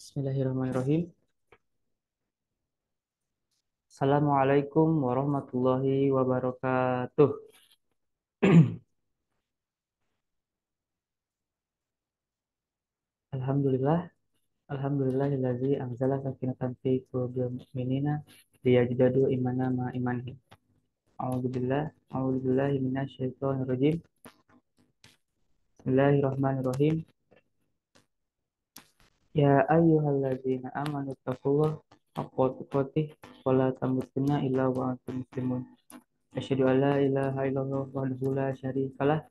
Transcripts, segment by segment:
Bismillahirrahmanirrahim. Assalamualaikum warahmatullahi wabarakatuh. Alhamdulillah, alhamdulillahillazi anzala sakinatan fi qulubil mu'minina liyajdadu imana ma imanihim. A'udzubillah, a'udzubillahi minasyaitonir rajim. Bismillahirrahmanirrahim. Ya ayyuhalladzina amanu taqullaha haqqa tuqatih wa la tamutunna illa wa antum muslimun. Asyhadu an la ilaha illallah wahdahu la syarikalah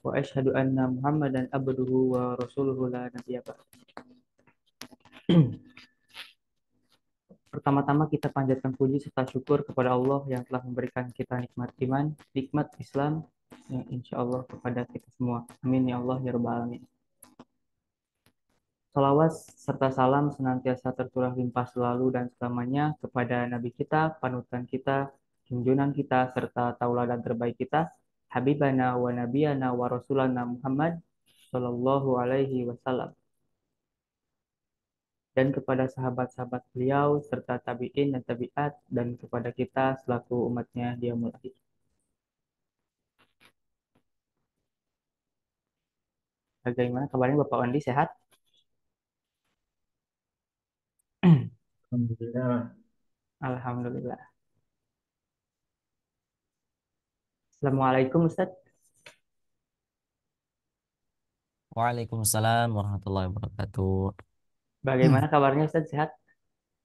wa asyhadu anna Muhammadan abduhu wa rasuluhu la nabiyya ba'd. Pertama-tama kita panjatkan puji serta syukur kepada Allah yang telah memberikan kita nikmat iman, nikmat Islam yang insya Allah kepada kita semua. Amin ya Allah ya Rabbal Alamin. Salawat serta salam senantiasa tercurah limpah selalu dan selamanya kepada Nabi kita, panutan kita, junjungan kita, serta tauladan terbaik kita, Habibana wa Nabiyana wa Rasulana Muhammad Sallallahu Alaihi Wasallam, dan kepada sahabat-sahabat beliau serta tabi'in dan tabi'at dan kepada kita selaku umatnya dia mulai. Bagaimana kabarnya Bapak Wandi, sehat? Alhamdulillah. Alhamdulillah. Assalamualaikum Ustaz. Waalaikumsalam warahmatullahi wabarakatuh. Bagaimana kabarnya Ustaz, sehat?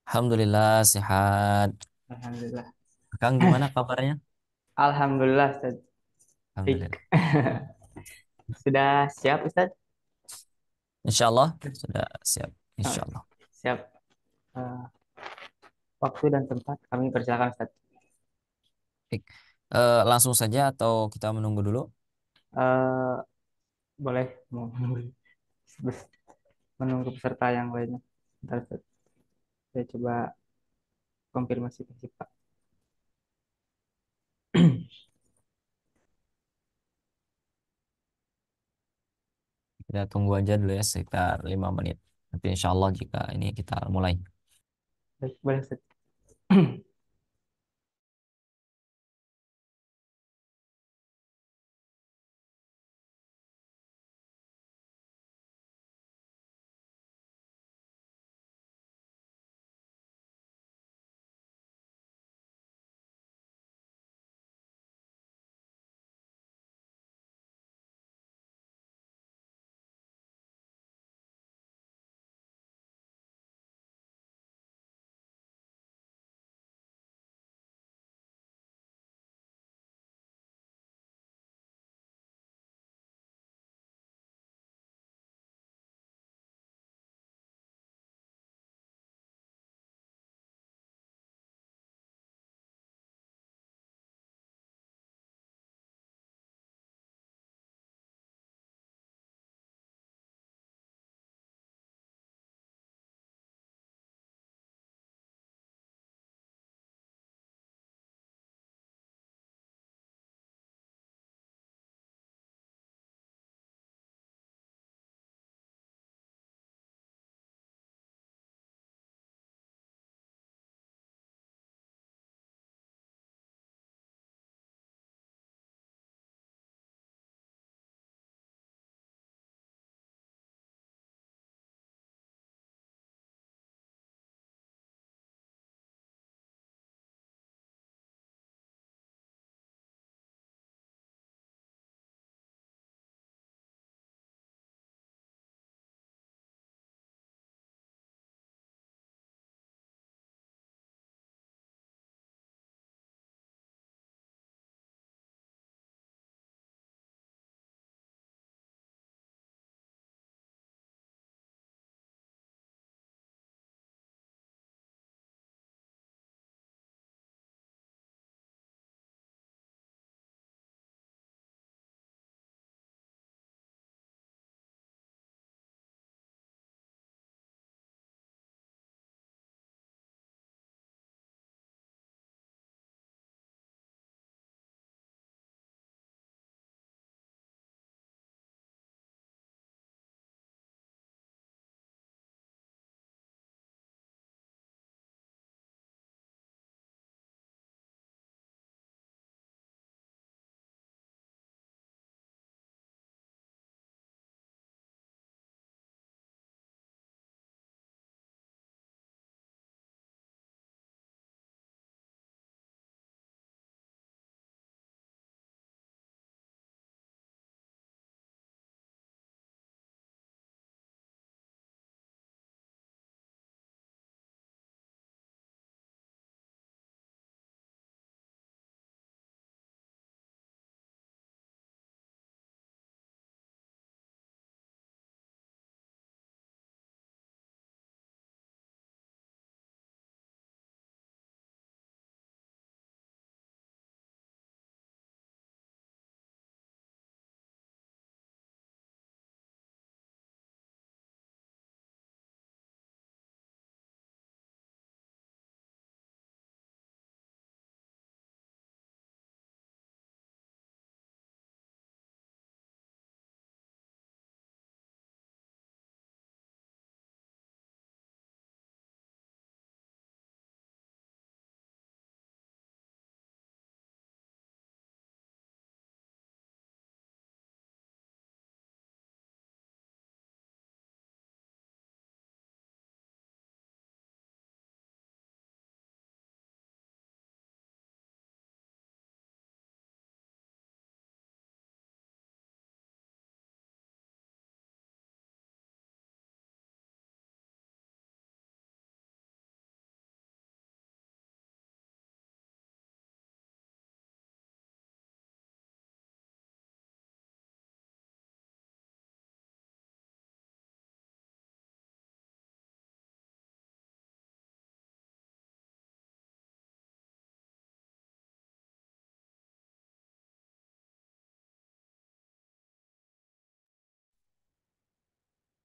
Alhamdulillah sehat. Alhamdulillah. Kang gimana kabarnya? Alhamdulillah Ustaz. Baik. Alhamdulillah. Sudah siap Ustaz? Insya Allah sudah siap. Oh, Insya Allah. siap. Eh, Waktu dan tempat kami persilakan Ustaz. Baik. Langsung saja atau kita menunggu dulu? Eh, Boleh menunggu peserta yang lainnya. Bentar, Ustaz. Saya coba konfirmasi ke Pak. Kita tunggu aja dulu ya sekitar 5 menit. Nanti insya Allah jika ini kita mulai. Baik, boleh Ustaz.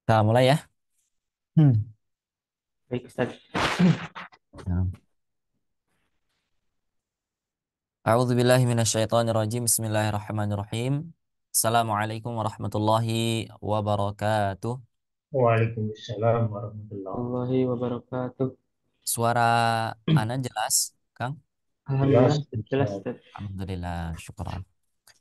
Kita mulai ya. Hmm. Baik Ustaz. Nah. A'udzubillahi minasyaitonirrajim. Bismillahirrahmanirrahim. Assalamualaikum warahmatullahi wabarakatuh. Waalaikumsalam warahmatullahi Warahmatullahi wabarakatuh. Suara Ana jelas, Kang? Alhamdulillah Jelas, jelas Ustaz. Ustaz. Alhamdulillah, syukur.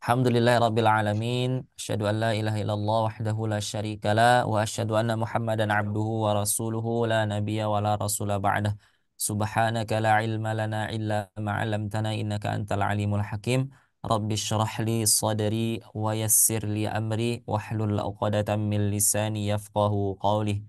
Alhamdulillahi rabbil alamin. Asyhadu an la ilaha illallah wahdahu la syarikalah wa asyhadu anna Muhammadan abduhu wa rasuluhu la nabiyya wa la rasula ba'dah. Subhanaka la ilma lana illa ma 'allamtana innaka antal alimul hakim. Rabbi shrah li sadri wa yassir li amri wahlul 'uqdatam min lisani yafqahu qawli.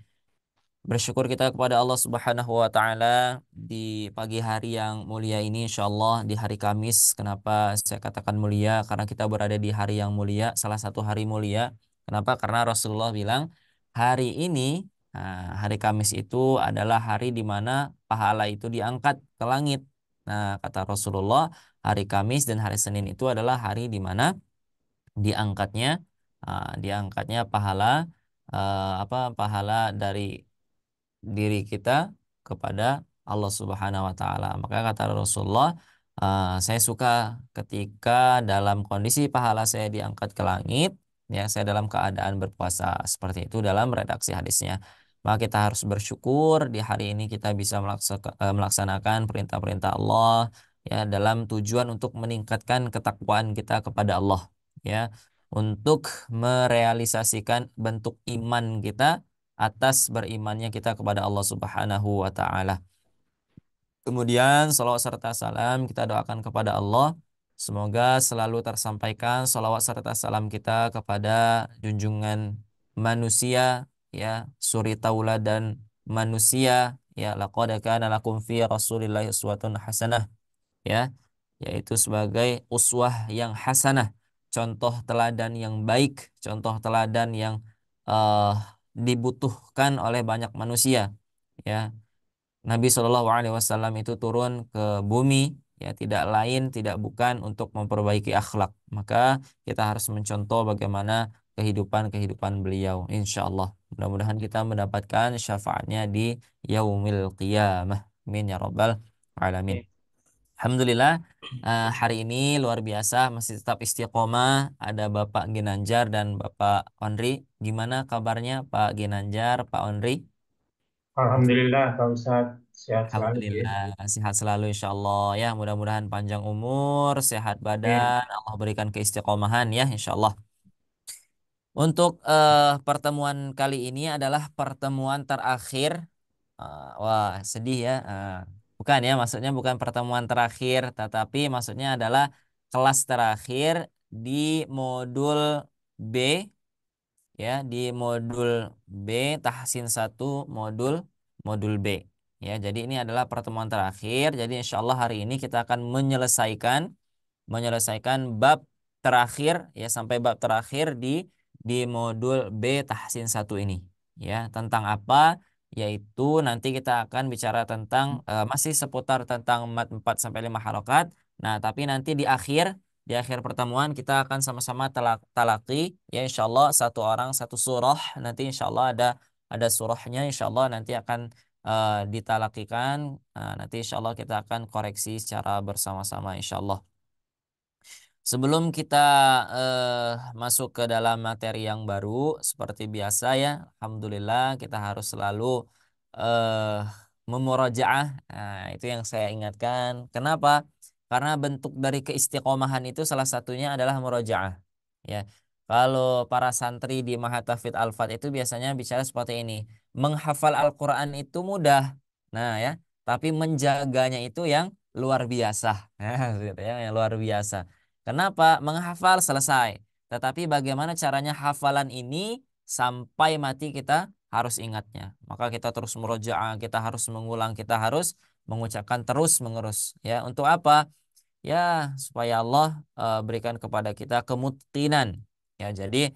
Bersyukur kita kepada Allah Subhanahu wa taala di pagi hari yang mulia ini insyaallah di hari Kamis. Kenapa saya katakan mulia? Karena kita berada di hari yang mulia, salah satu hari mulia. Kenapa? Karena Rasulullah bilang hari ini, hari Kamis itu adalah hari di mana pahala itu diangkat ke langit. Nah, kata Rasulullah, hari Kamis dan hari Senin itu adalah hari di mana diangkatnya diangkatnya pahala pahala dari diri kita kepada Allah Subhanahu wa taala. Maka kata Rasulullah, saya suka ketika dalam kondisi pahala saya diangkat ke langit, ya saya dalam keadaan berpuasa. Seperti itu dalam redaksi hadisnya. Maka kita harus bersyukur di hari ini kita bisa melaksanakan perintah-perintah Allah ya dalam tujuan untuk meningkatkan ketakwaan kita kepada Allah ya untuk merealisasikan bentuk iman kita atas berimannya kita kepada Allah Subhanahu wa taala. Kemudian salawat serta salam kita doakan kepada Allah. Semoga selalu tersampaikan salawat serta salam kita kepada junjungan manusia ya, suri tauladan manusia ya, laqad kana lakum fi Rasulillahi uswatun hasanah ya, yaitu sebagai uswah yang hasanah, contoh teladan yang baik, contoh teladan yang eh, dibutuhkan oleh banyak manusia ya. Nabi Shallallahu Alaihi Wasallam itu turun ke bumi ya tidak lain tidak bukan untuk memperbaiki akhlak, maka kita harus mencontoh bagaimana kehidupan beliau. Insya Allah mudah-mudahan kita mendapatkan syafaatnya di yaumil qiyamah. Amin ya rabbal alamin. Oke. Alhamdulillah, hari ini luar biasa masih tetap istiqomah. Ada Bapak Ginanjar dan Bapak Onri. Gimana kabarnya Pak Ginanjar, Pak Onri? Alhamdulillah, Pak Ustaz. Sehat selalu ya. Alhamdulillah sehat selalu insya Allah ya. Mudah-mudahan panjang umur, sehat Amin. badan, Allah berikan keistiqomahan ya insya Allah. Untuk pertemuan kali ini adalah pertemuan terakhir. Wah, sedih ya. Bukan ya, maksudnya bukan pertemuan terakhir, tetapi maksudnya adalah kelas terakhir di modul B ya, di modul B Tahsin satu modul modul B. Ya, jadi ini adalah pertemuan terakhir. Jadi insya Allah hari ini kita akan menyelesaikan bab terakhir ya sampai bab terakhir di modul B Tahsin satu ini ya tentang apa yaitu nanti kita akan bicara tentang masih seputar tentang mat 4 sampai 5 harokat. Nah, tapi nanti di akhir pertemuan kita akan sama-sama talaki ya insyaallah satu orang satu surah. Nanti insyaallah ada surahnya insyaallah nanti akan ditalakikan. Nanti insyaallah kita akan koreksi secara bersama-sama insyaallah. Sebelum kita masuk ke dalam materi yang baru, seperti biasa ya, alhamdulillah kita harus selalu eh, memurajaah. Nah, itu yang saya ingatkan. Kenapa? Karena bentuk dari keistiqomahan itu salah satunya adalah murajaah. Ya, kalau para santri di Mahatafid Al-Fat itu biasanya bicara seperti ini. Menghafal Al-Quran itu mudah. Nah ya, tapi menjaganya itu yang luar biasa. Nah, gitu ya, yang luar biasa. Kenapa? Menghafal selesai. Tetapi bagaimana caranya hafalan ini sampai mati kita harus ingatnya. Maka kita terus murojaah, kita harus mengulang, kita harus mengucapkan terus menerus. Ya, untuk apa? Ya, supaya Allah berikan kepada kita kemutinan. Ya, jadi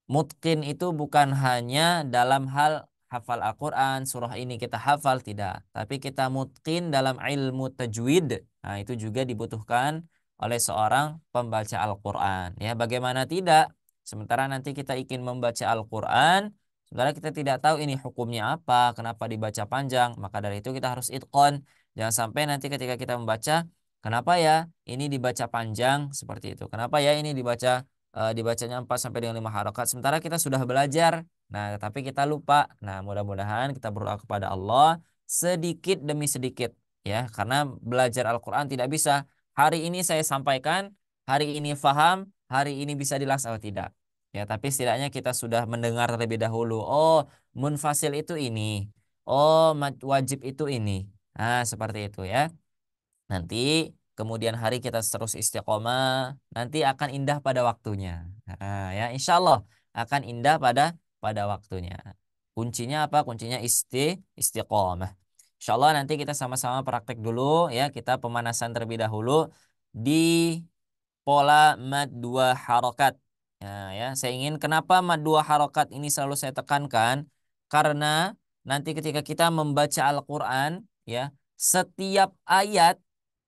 mutqin itu bukan hanya dalam hal hafal Al-Quran, surah ini kita hafal, tidak. Tapi kita mutqin dalam ilmu tajwid. Nah, itu juga dibutuhkan oleh seorang pembaca Al-Quran. Ya, bagaimana tidak? Sementara nanti kita ingin membaca Al-Quran, Sementara kita tidak tahu ini hukumnya apa, kenapa dibaca panjang, maka dari itu kita harus itqon. Jangan sampai nanti ketika kita membaca, kenapa ya ini dibaca panjang seperti itu? Kenapa ya ini dibacanya 4 sampai dengan 5 harokat sementara kita sudah belajar. Nah, tapi kita lupa. Nah, mudah-mudahan kita berdoa kepada Allah sedikit demi sedikit ya, karena belajar Al-Qur'an tidak bisa hari ini saya sampaikan, hari ini faham, hari ini bisa dilaksanakan tidak. Ya, tapi setidaknya kita sudah mendengar terlebih dahulu. Oh, munfasil itu ini. Oh, wajib itu ini. Nah, seperti itu ya. Nanti kemudian hari kita terus istiqomah, nanti akan indah pada waktunya. Nah, ya, insya Allah akan indah pada waktunya. Kuncinya apa? Kuncinya istiqomah. Insya Allah nanti kita sama-sama praktek dulu ya. Kita pemanasan terlebih dahulu di pola mad dua harokat. Nah, ya, saya ingin kenapa mad dua harokat ini selalu saya tekankan karena nanti ketika kita membaca Al-Quran ya, setiap ayat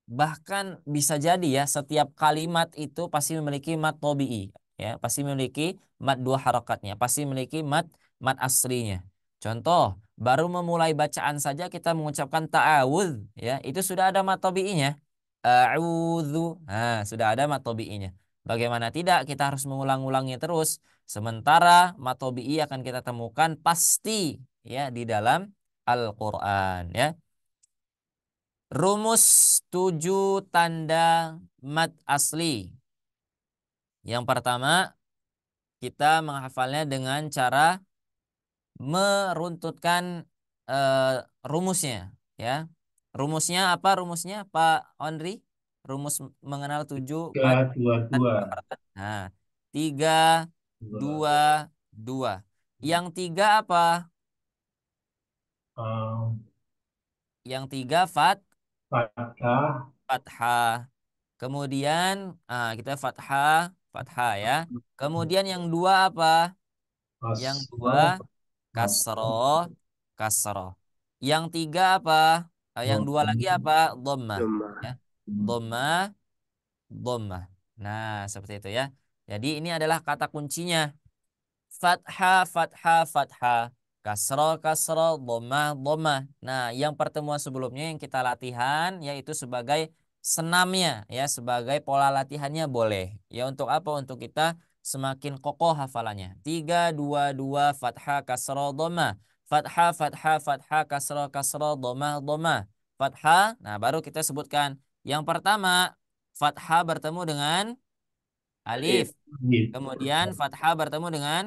bahkan bisa jadi ya setiap kalimat itu pasti memiliki mad tobi'i ya, pasti memiliki mad dua harokatnya, pasti memiliki mad aslinya. Contoh, baru memulai bacaan saja kita mengucapkan ta'awudz ya, itu sudah ada mad tobi'inya. A'udzu. Nah, sudah ada mad tobi'inya. Bagaimana tidak kita harus mengulang-ulangnya terus. Sementara mad tobi'i akan kita temukan pasti ya di dalam Al-Qur'an ya. Rumus 7 tanda mad asli. Yang pertama, kita menghafalnya dengan cara meruntutkan eh, rumusnya. Ya, rumusnya apa? Rumusnya Pak Ondri? Rumus mengenal 7 mad. 322. Nah, 3, Dua. 2, 2. Yang 3 apa? Um, Yang 3 Fathah. fathah. Kemudian kita fathah, fathah ya. Kemudian yang dua apa? Yang dua Kasroh. Kasroh. kasroh, kasroh. Yang tiga apa? Yang dua lagi apa? Dhammah. Ya. Lemah. Dhammah, dhammah. Nah, seperti itu ya. Jadi ini adalah kata kuncinya. Fathah, fathah, fathah. Kasroh, kasroh, dhammah, dhammah. Nah, yang pertemuan sebelumnya yang kita latihan yaitu sebagai senamnya ya, sebagai pola latihannya boleh. Ya untuk apa? Untuk kita semakin kokoh hafalannya. 3, 2, 2, fathah, kasroh, dhammah. Fathah, fathah, fathah, kasroh, kasroh, dhammah, dhammah. Fathah. Nah, baru kita sebutkan. Yang pertama, fathah bertemu dengan alif. Alif. Kemudian fathah bertemu dengan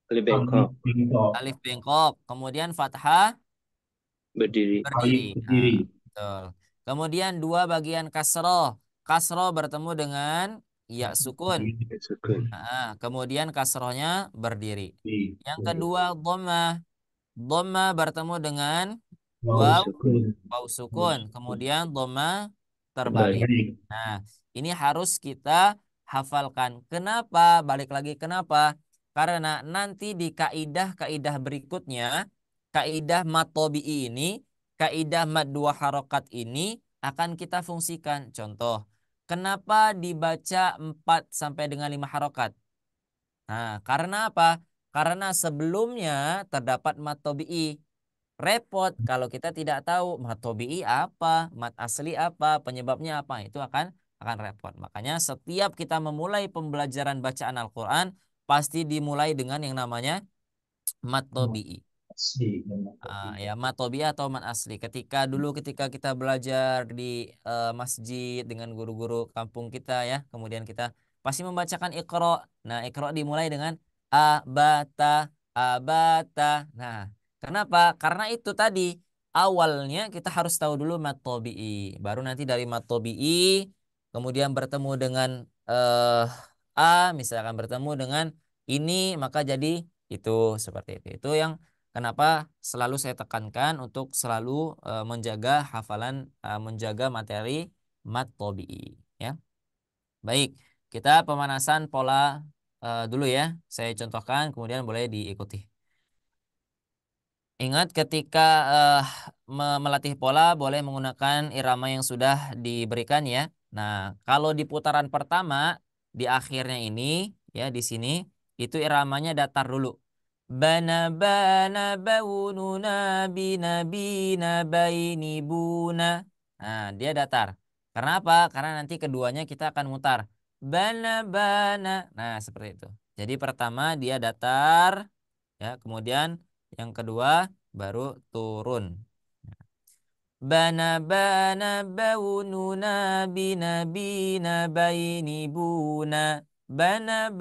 Alif Alif bengkok. bengkok. alif bengkok, kemudian fathah Berdiri. berdiri. Alif Nah, berdiri. betul. Kemudian dua bagian kasroh. Kasroh bertemu dengan ya sukun. Sukun. Nah, kemudian kasrohnya berdiri. Di. Yang kedua dhammah. Dhammah bertemu dengan Wow, waw, Sukun. waw sukun. Kemudian dhammah terbalik. Terbalik. balik. Nah, ini harus kita hafalkan. Kenapa? Balik lagi kenapa? Karena nanti di kaidah-kaidah berikutnya, kaidah mad tobi'i ini, kaidah mad dua harokat ini akan kita fungsikan. Contoh, kenapa dibaca 4 sampai dengan 5 harokat? Nah, karena apa? Karena sebelumnya terdapat mad tobi'i. Repot kalau kita tidak tahu mat tobi'i apa, mat asli apa, penyebabnya apa, itu akan repot. Makanya setiap kita memulai pembelajaran bacaan Al-Qur'an pasti dimulai dengan yang namanya mat tobi'i. Asli. Ya mat tobi'i atau mat asli. Ketika kita belajar di masjid dengan guru-guru kampung kita ya, kemudian kita pasti membacakan Iqra. Nah, Iqra dimulai dengan abata, abata. Nah, kenapa? Karena itu tadi awalnya kita harus tahu dulu mat tobi'i. Baru nanti dari mat tobi'i kemudian bertemu dengan misalkan bertemu dengan ini maka jadi itu seperti itu. Itu yang kenapa selalu saya tekankan untuk selalu menjaga hafalan, menjaga materi mat tobi'i ya. Baik, kita pemanasan pola dulu ya. Saya contohkan kemudian boleh diikuti. Ingat ketika melatih pola boleh menggunakan irama yang sudah diberikan ya. Nah, kalau di putaran pertama di akhirnya ini ya di sini itu iramanya datar dulu. Bana bana baununa binabina baini buna. Nah, dia datar. Karena apa? Karena nanti keduanya kita akan mutar. Bana bana. Nah, seperti itu. Jadi pertama dia datar, ya, kemudian yang kedua baru turun. Bana bana baununa binabina baini buna. Bana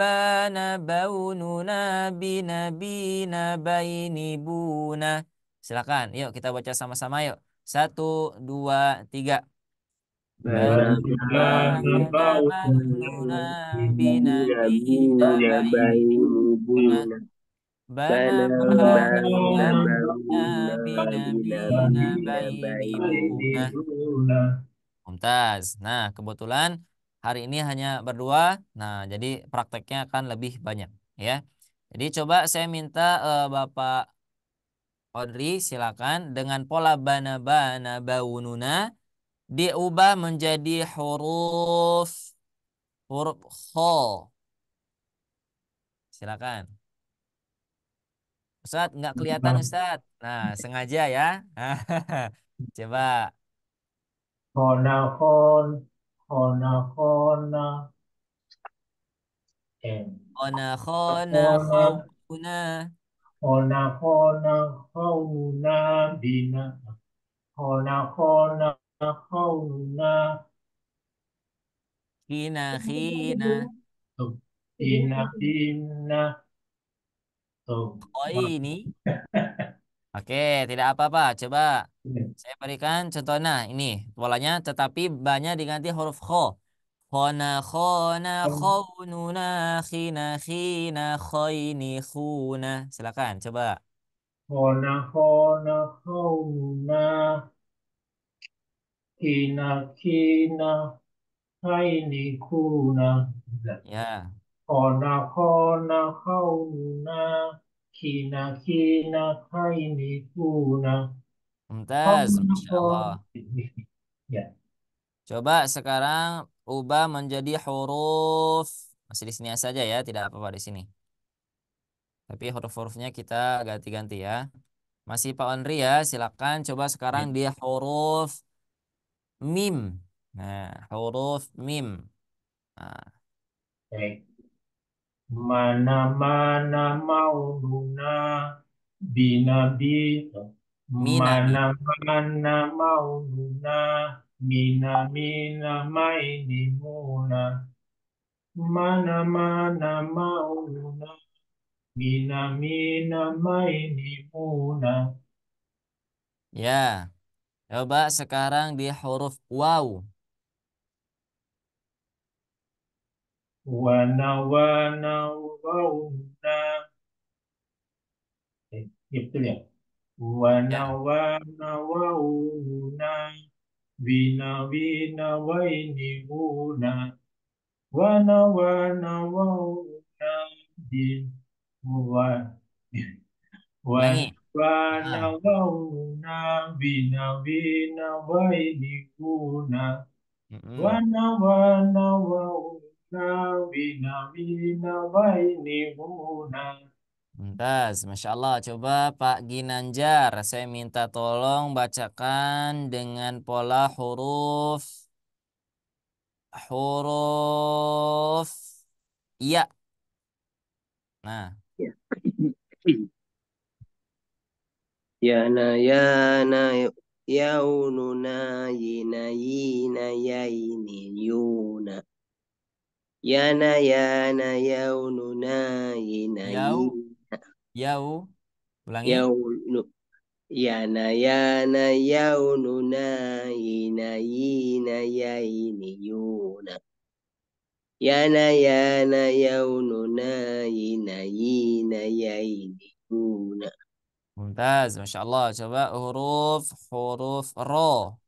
baununa binabina baini buna. Silakan, yuk kita baca sama-sama yuk. Satu, dua, tiga. Bana Bana bana baununa baununa binabina bina baini baini buna. buna. Bana Bana bana bana Bana baununa bauna bina binabina bina baini baini buna. Buna. Mumtaz. Nah, kebetulan hari ini hanya berdua. Nah, jadi prakteknya akan lebih banyak, ya. Jadi coba saya minta Bapak Audrey silakan dengan pola bana bana baununa diubah menjadi huruf huruf kho. Silakan. Ustaz, nggak kelihatan Ustaz. Nah, sengaja ya. Coba. Konakon, konakona, eh, Khona khona kona, khona. konakona, kauna, bina, konakona, kauna, Khina khina. tuh, bina, bina, tuh. Oh ini. Oke, tidak apa-apa. Coba saya berikan contoh. Nah, ini polanya tetapi banyak diganti huruf kho. Khona khona khaununa khina khina khoini khuna. Silakan coba. Kona, kauna, kina, kina, kaini, kuna. Ya, Kona kona kauna kina kina kaini kuna mumtaz, kona Masya Allah. kona ya Coba sekarang ubah menjadi huruf. Masih di sini saja ya, tidak apa-apa di sini. Tapi huruf-hurufnya kita ganti-ganti ya. Masih Pak Andri ya, silakan coba sekarang dia huruf mim. Nah, huruf mim. Nah, baik mana mana mau luna bina bina mina mana mi. mana mau luna mina mina maini muna mana mana mau luna mina mina maini muna Ya, coba sekarang dia huruf waw. wana wana wauna gitu ya wana Ya, wana wauna wina wina waini wuna wana wana wauna bin wa wan ulangi. wana Ah, wauna wina wina waini wuna mm-mm. wana wana wauna wina wina waini wuna. Mumtaz, Masya Allah. Coba Pak Ginanjar, saya minta tolong bacakan dengan pola huruf huruf iya. Nah, ya. Yana yaununa yina yina yaini yuna. Yana yaununa yina yau, yina yau, ulangi. yaunu. Yana yaununa yina yina yaini yuna. Yana yaununa yina yina yaini yuna. Mumtaz, Masya Allah. Coba huruf ro.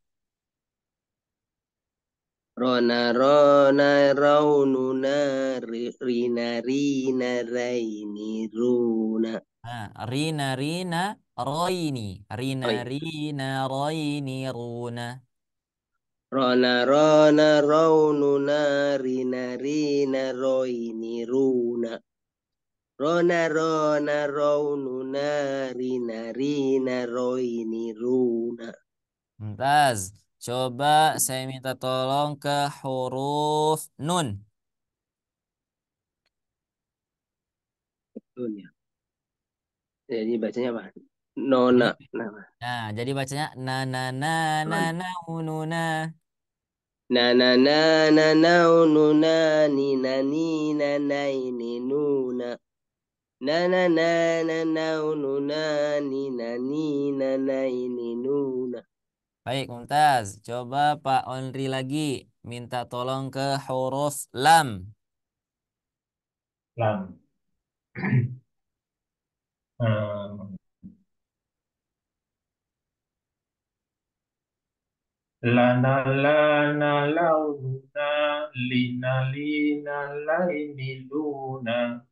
Rona rona raununa rina rina raini runa. Nah, rina rina roini. Rina Oh iya. rina roini runa. Rona rona raununa rina rina roini runa. rona raununa rina rina roini runa. Mumtaz. Coba saya minta tolong ke huruf nun. Dunia. Jadi bacanya apa? Jadi Nona. Nama. jadi bacanya na na na na Non. na unu na. Na na na na na nuna ni na ni na na ini nuna. Na na na na na nuna ni na ni na na ini nuna. Baik, Mumtaz. Coba Pak Onri lagi minta tolong ke huruf lam. Lam. Eh, lana lana laununa lina lina laini luna.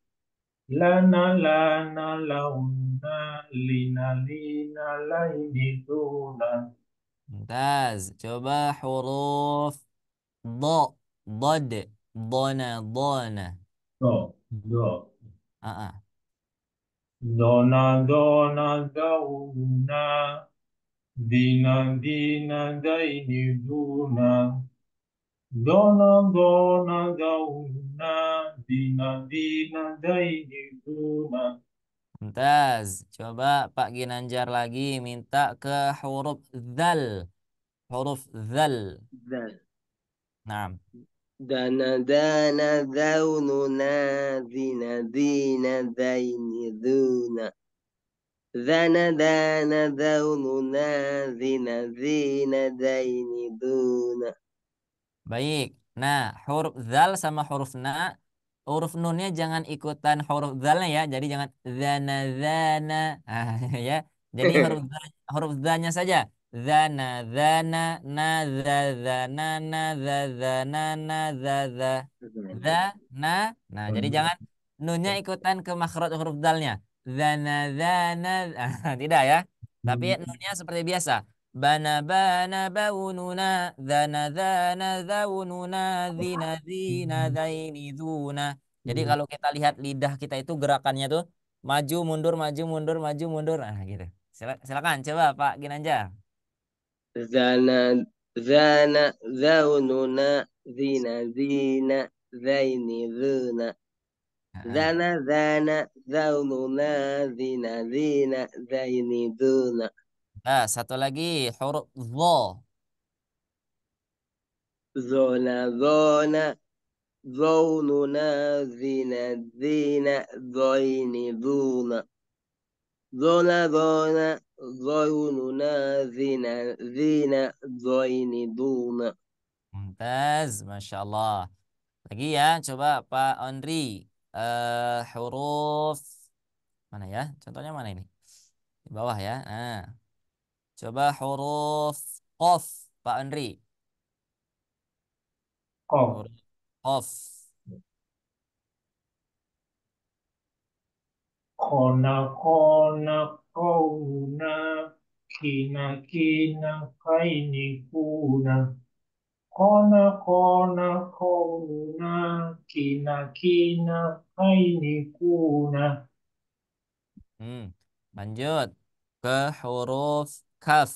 Lana lana laununa lina lina laini luna. Mumtaz. Coba huruf do. Dod. Dona. Dona. Do, do. Ah, ah. Dona dona dauna. Dina dina daini duna. Dona dona dauna. Dina dina daini duna. Mumtaz. Coba Pak Ginanjar lagi minta ke huruf zal. Huruf zal. Zal. Nah. Dana dana daununa dina dina daini duna. Dana dana daununa dina dina daini duna. Baik. Nah, huruf zal sama huruf nunnya jangan ikutan huruf zalnya ya. Jadi jangan zana zana. Ah, ya. Jadi huruf zanya saja. Zana zana na za za na za za na za za za na. Nah, jadi jangan nunnya ikutan ke makhraj huruf zalnya. Zana zana. Ah, tidak ya. Tapi nunnya seperti biasa. Bana bana baununa dhana dhana dhaununa dhina dhina dhaini dhuna. Jadi kalau kita lihat lidah kita itu gerakannya tuh maju mundur maju mundur maju mundur. Nah gitu. Silakan coba Pak Ginanjar. Zana zana daununa dina dina daini duna. Nah, Zana zana daununa dina dina daini duna. satu lagi huruf dho. Zona zona ظوننا ذنا ذينا ضين ذونا ذونا ذونا ظوننا ذنا ذينا ضين ذونا. Mumtaz, Masya Allah. Lagi ya, coba Pak Ondri. Huruf mana ya? Contohnya mana ini? Di bawah ya. Nah, coba huruf Qaf, Pak Andri. Kof. Huruf Qaf. Kona kona kauna. Kina kina kaini kuna. Kona kona kauna. Kina kina kaini kuna. Lanjut ke huruf Kaf.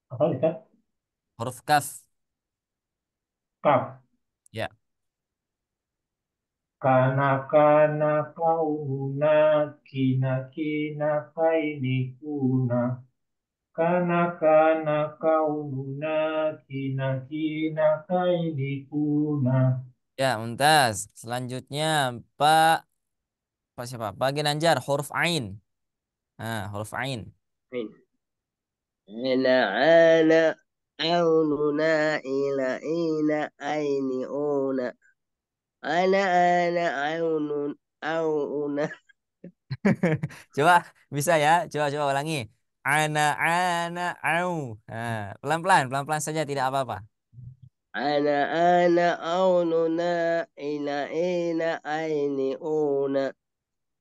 Apa Ustaz? Huruf Kaf. Kaf. Ya. Kana kana kauna. Kina kina kaini kuna. Kana kana kauna. Kina kina kaini kuna. Ya, Mumtaz. Selanjutnya Pak Pak siapa? Pak Ginanjar, huruf Ain. Nah, huruf Ain. أنا عانى عوننا إلى إلى أين أونا. أنا عون عون. Coba bisa ya? Coba ulangi. Ana au. Nah, pelan-pelan saja tidak apa-apa. أنا عوننا إلى إلى أين أونا.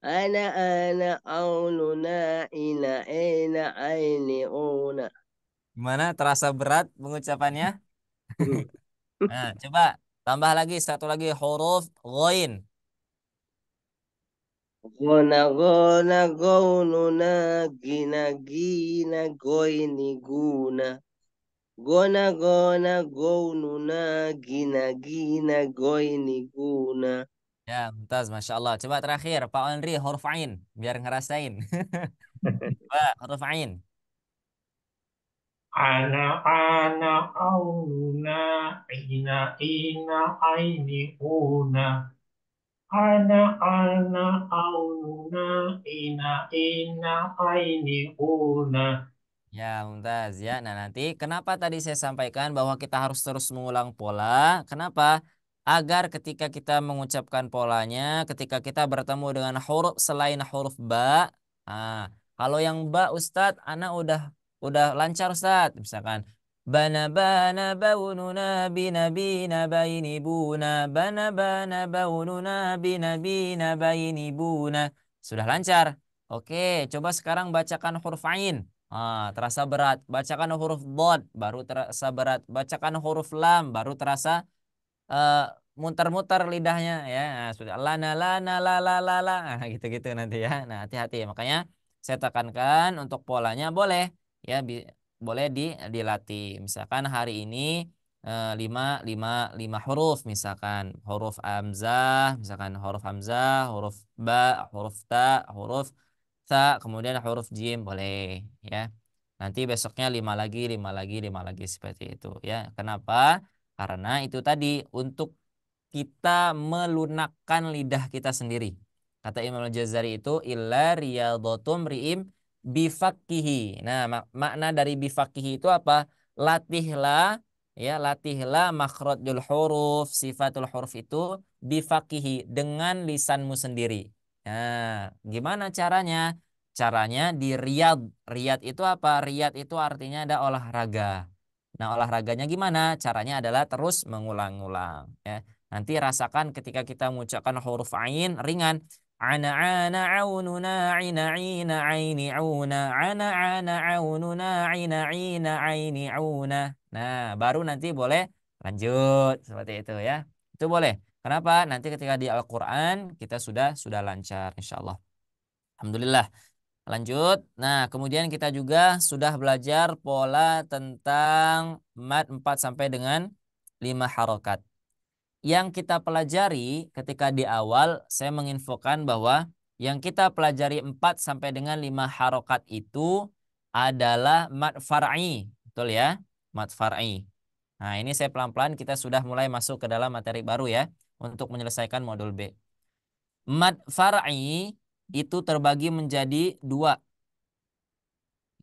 أنا عوننا إلى إلى أين أونا. Gimana? Terasa berat pengucapannya? Nah, coba tambah lagi satu lagi huruf ghain. Gona gona gaununa gina gina goini guna. Gona gona gaununa gina gina goini guna. Ya, mumtaz, Masya Allah. Coba terakhir, Pak Andri, huruf Ain, biar ngerasain. Pak, huruf Ain. Ana aununa ina aini una. Ana aununa ina aini una. Ya, Mumtaz ya. Nah, nanti kenapa tadi saya sampaikan bahwa kita harus terus mengulang pola? Kenapa? Agar ketika kita mengucapkan polanya, ketika kita bertemu dengan huruf selain huruf ba, nah, kalau yang ba Ustadz, anak udah lancar Ustadz. Misalkan bana bana baununa bina bina baini buna bana bana baununa bina bina baini buna. Sudah lancar. Oke, coba sekarang bacakan huruf ain. Terasa berat. Bacakan huruf dhad, baru terasa berat. Bacakan huruf lam, baru terasa eh, muter-muter lidahnya ya. Nah, sudah lana lana la la la la. Nah, gitu-gitu nanti ya. Nah, hati-hati. Makanya saya tekankan untuk polanya boleh ya boleh dilatih. Misalkan hari ini lima, lima, lima huruf misalkan huruf hamzah, huruf ba, huruf ta, huruf sa, kemudian huruf jim boleh ya. Nanti besoknya lima lagi, lima lagi, lima lagi seperti itu ya. Kenapa? Karena itu tadi untuk kita melunakkan lidah kita sendiri. Kata Imam Al-Jazari itu illa riyadhatum ri'im bifakihi. Nah, makna dari bifakihi itu apa? Latihlah ya, latihlah makhrajul huruf, sifatul huruf itu bifakihi dengan lisanmu sendiri. Nah, gimana caranya? Caranya di riyad. Riyad itu apa? Riyad itu artinya ada olahraga. Nah, olahraganya gimana? Caranya adalah terus mengulang-ulang ya. Nanti rasakan ketika kita mengucapkan huruf ain ringan. Ana ana aununa aina aina aini auna ana ana aununa aina aina aini auna. Nah, baru nanti boleh lanjut seperti itu ya. Itu boleh. Kenapa? Nanti ketika di Al-Qur'an kita sudah lancar insyaallah. Alhamdulillah. Lanjut. Nah, kemudian kita juga sudah belajar pola tentang mad 4 sampai dengan 5 harokat. Yang kita pelajari ketika di awal, saya menginfokan bahwa yang kita pelajari 4 sampai dengan 5 harokat itu adalah mad far'i. Betul ya? Mad far'i. Nah, ini saya pelan-pelan kita sudah mulai masuk ke dalam materi baru ya untuk menyelesaikan modul B. Mad far'i itu terbagi menjadi dua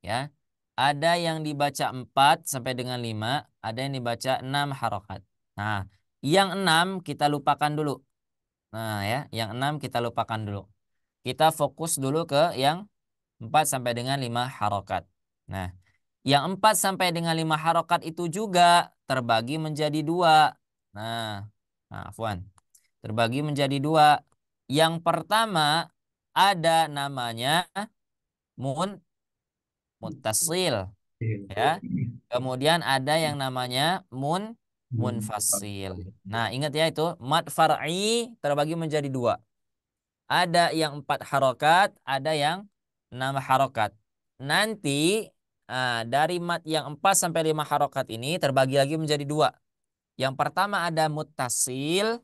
ya. Ada yang dibaca 4 sampai dengan 5, ada yang dibaca 6 harokat. Nah, yang 6 kita lupakan dulu. Nah, ya, yang 6 kita lupakan dulu. Kita fokus dulu ke yang 4 sampai dengan 5 harokat. Nah, yang 4 sampai dengan 5 harokat itu juga terbagi menjadi dua. Nah, afwan. Terbagi menjadi dua. Yang pertama ada namanya muttasil ya. Kemudian ada yang namanya munfasil. Nah, ingat ya itu mad far'i terbagi menjadi dua. Ada yang 4 harokat, ada yang 6 harokat. Nanti dari mad yang 4 sampai 5 harokat ini terbagi lagi menjadi dua. Yang pertama ada muttasil,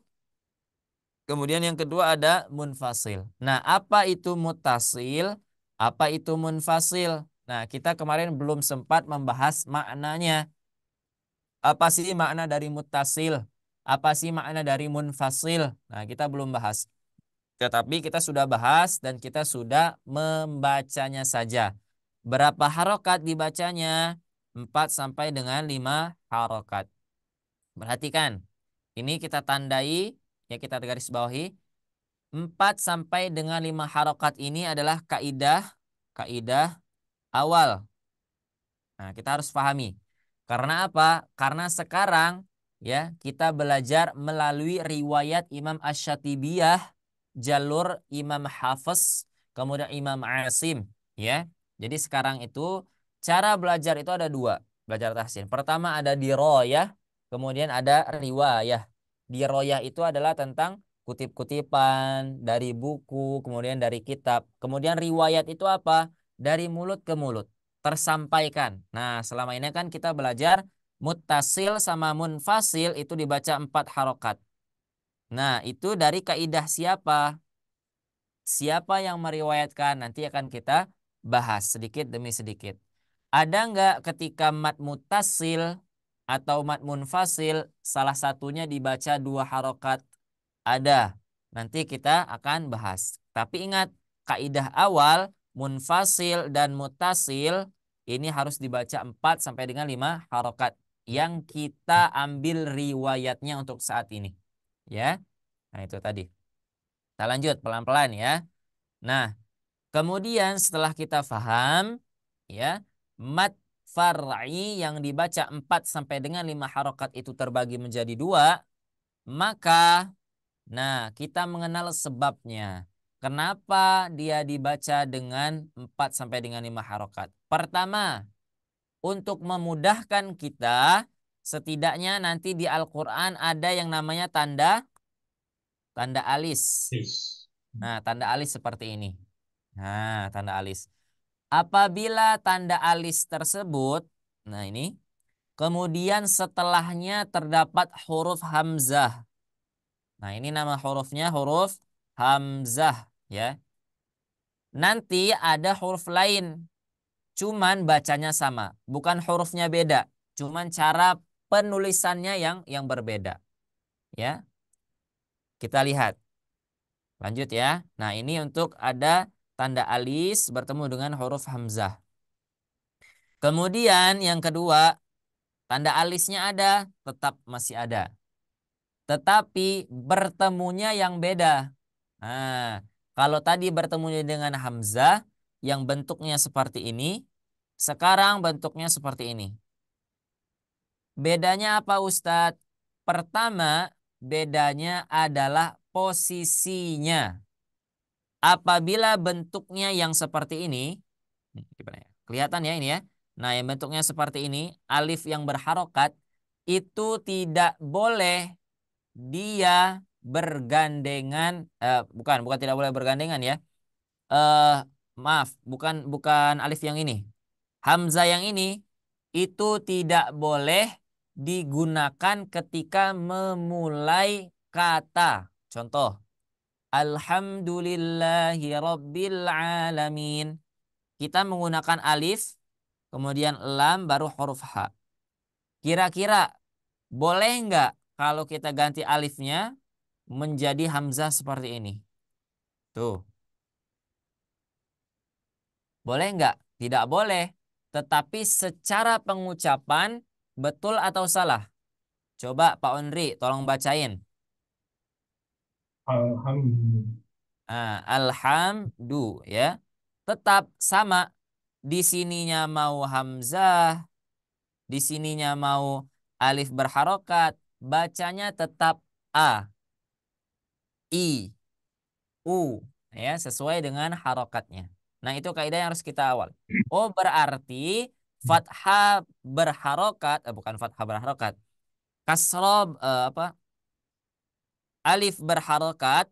kemudian yang kedua ada munfasil. Nah, apa itu muttasil? Apa itu munfasil? Nah, kita kemarin belum sempat membahas maknanya. Apa sih makna dari muttasil? Apa sih makna dari munfasil? Nah, kita belum bahas. Tetapi kita sudah bahas dan kita sudah membacanya saja. Berapa harokat dibacanya? 4 sampai dengan 5 harokat. Perhatikan. Ini kita tandai, ya kita garis bawahi. 4 sampai dengan 5 harokat ini adalah kaidah awal. Nah, kita harus pahami. Karena apa? Karena sekarang ya kita belajar melalui riwayat Imam Asy-Syatibiyah, jalur Imam Hafiz, kemudian Imam Asim, ya. Jadi sekarang itu cara belajar itu ada dua, belajar tahsin. Pertama ada diroyah, kemudian ada riwayah. Diroyah itu adalah tentang kutip-kutipan, dari buku, kemudian dari kitab. Kemudian riwayat itu apa? Dari mulut ke mulut, tersampaikan. Nah, selama ini kan kita belajar muttasil sama munfasil itu dibaca 4 harokat. Nah, itu dari kaidah siapa? Siapa yang meriwayatkan? Nanti akan kita bahas sedikit demi sedikit. Ada nggak ketika mad muttasil atau mad munfasil salah satunya dibaca 2 harokat? Ada. Nanti kita akan bahas. Tapi ingat, kaidah awal munfasil dan muttasil ini harus dibaca 4 sampai dengan 5 harokat yang kita ambil riwayatnya untuk saat ini. Ya. Nah, itu tadi. Kita lanjut pelan-pelan ya. Nah, kemudian setelah kita paham ya, mad far'i yang dibaca 4 sampai dengan 5 harokat itu terbagi menjadi 2, maka nah, kita mengenal sebabnya. Kenapa dia dibaca dengan 4 sampai dengan 5 harokat? Pertama, untuk memudahkan kita, setidaknya nanti di Al-Quran ada yang namanya tanda alis. Please. Nah, tanda alis seperti ini. Nah, tanda alis. Apabila tanda alis tersebut, nah ini, kemudian setelahnya terdapat huruf hamzah. Nah, ini nama hurufnya huruf hamzah ya. Nanti ada huruf lain, cuman bacanya sama, bukan hurufnya beda, cuman cara penulisannya yang berbeda. Ya. Kita lihat. Lanjut ya. Nah, ini untuk ada tanda alis bertemu dengan huruf hamzah. Kemudian yang kedua, tanda alisnya ada, tetap masih ada. Tetapi bertemunya yang beda. Nah, kalau tadi bertemunya dengan hamzah yang bentuknya seperti ini, sekarang bentuknya seperti ini. Bedanya apa Ustadz? Pertama, bedanya adalah posisinya. Apabila bentuknya yang seperti ini, kelihatan ya ini ya. Nah, yang bentuknya seperti ini, alif yang berharokat, itu tidak boleh dia bergandengan, bukan tidak boleh bergandengan ya. Maaf, bukan alif yang ini. Hamzah yang ini itu tidak boleh digunakan ketika memulai kata. Contoh, Alhamdulillahi Rabbil Alamin. Kita menggunakan alif, kemudian lam, baru huruf H. Kira-kira boleh nggak kalau kita ganti alifnya menjadi hamzah seperti ini? Tuh. Boleh nggak? Tidak boleh. Tetapi secara pengucapan betul atau salah? Coba Pak Onri tolong bacain. Alhamdulillah. Alhamdu ya. Tetap sama. Di sininya mau hamzah, di sininya mau alif berharokat, bacanya tetap a, i, u ya, sesuai dengan harokatnya. Nah, itu kaidah yang harus kita awal. Oh, berarti fathah berharokat, bukan fathah berharokat. Kasroh apa? Alif berharokat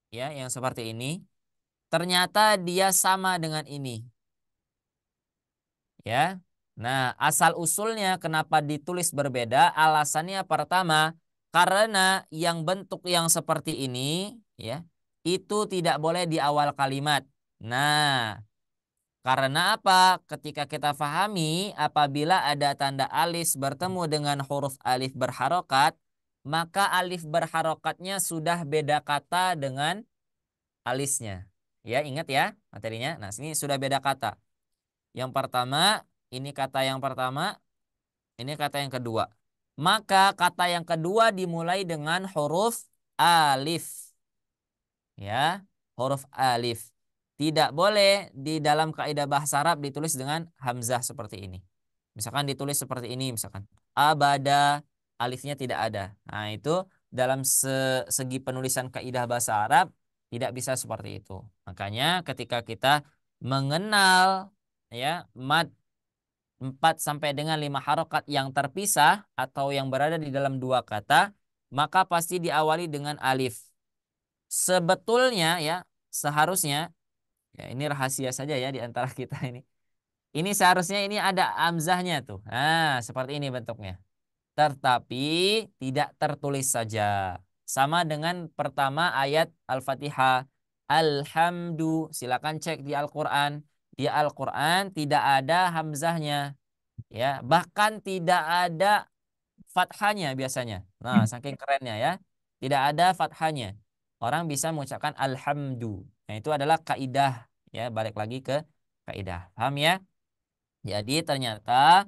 ya, yang seperti ini. Ternyata dia sama dengan ini. Ya. Nah, asal usulnya kenapa ditulis berbeda? Alasannya pertama, karena yang bentuk yang seperti ini ya, itu tidak boleh di awal kalimat. Nah, karena apa? Ketika kita pahami apabila ada tanda alis bertemu dengan huruf alif berharokat, maka alif berharokatnya sudah beda kata dengan alisnya. Ya, ingat ya materinya. Nah, sini sudah beda kata. Yang pertama, ini kata yang pertama, ini kata yang kedua. Maka kata yang kedua dimulai dengan huruf alif. Ya, huruf alif. Tidak boleh di dalam kaidah bahasa Arab ditulis dengan hamzah seperti ini. Misalkan ditulis seperti ini, misalkan abada, alifnya tidak ada. Nah, itu dalam segi penulisan kaidah bahasa Arab tidak bisa seperti itu. Makanya ketika kita mengenal ya mad 4 sampai dengan 5 harokat yang terpisah atau yang berada di dalam 2 kata, maka pasti diawali dengan alif. sebetulnya ya, seharusnya, ya ini rahasia saja ya di antara kita ini. Ini seharusnya ini ada hamzahnya tuh. Nah, seperti ini bentuknya. Tetapi tidak tertulis saja. Sama dengan pertama ayat Al-Fatihah. Alhamdu. Silakan cek di Al-Quran. Di Al-Quran tidak ada hamzahnya. Ya, bahkan tidak ada fathahnya biasanya. Nah, saking kerennya ya. Tidak ada fathahnya. Orang bisa mengucapkan alhamdu. Nah, itu adalah kaidah ya, balik lagi ke kaidah. Paham ya? Jadi ternyata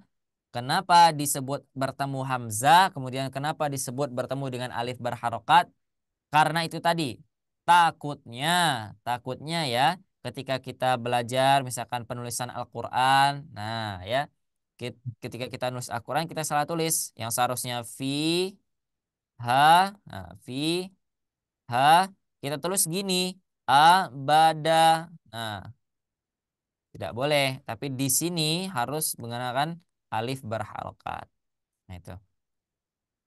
kenapa disebut bertemu hamzah, kemudian kenapa disebut bertemu dengan alif berharokat? Karena itu tadi, takutnya, takutnya ya, ketika kita belajar misalkan penulisan Al-Quran, nah ya, ketika kita nulis Al-Quran kita salah tulis, yang seharusnya fi, ha, nah, fi, ha, kita tulis gini, abada, nah tidak boleh, tapi di sini harus menggunakan alif berharokat. Nah itu.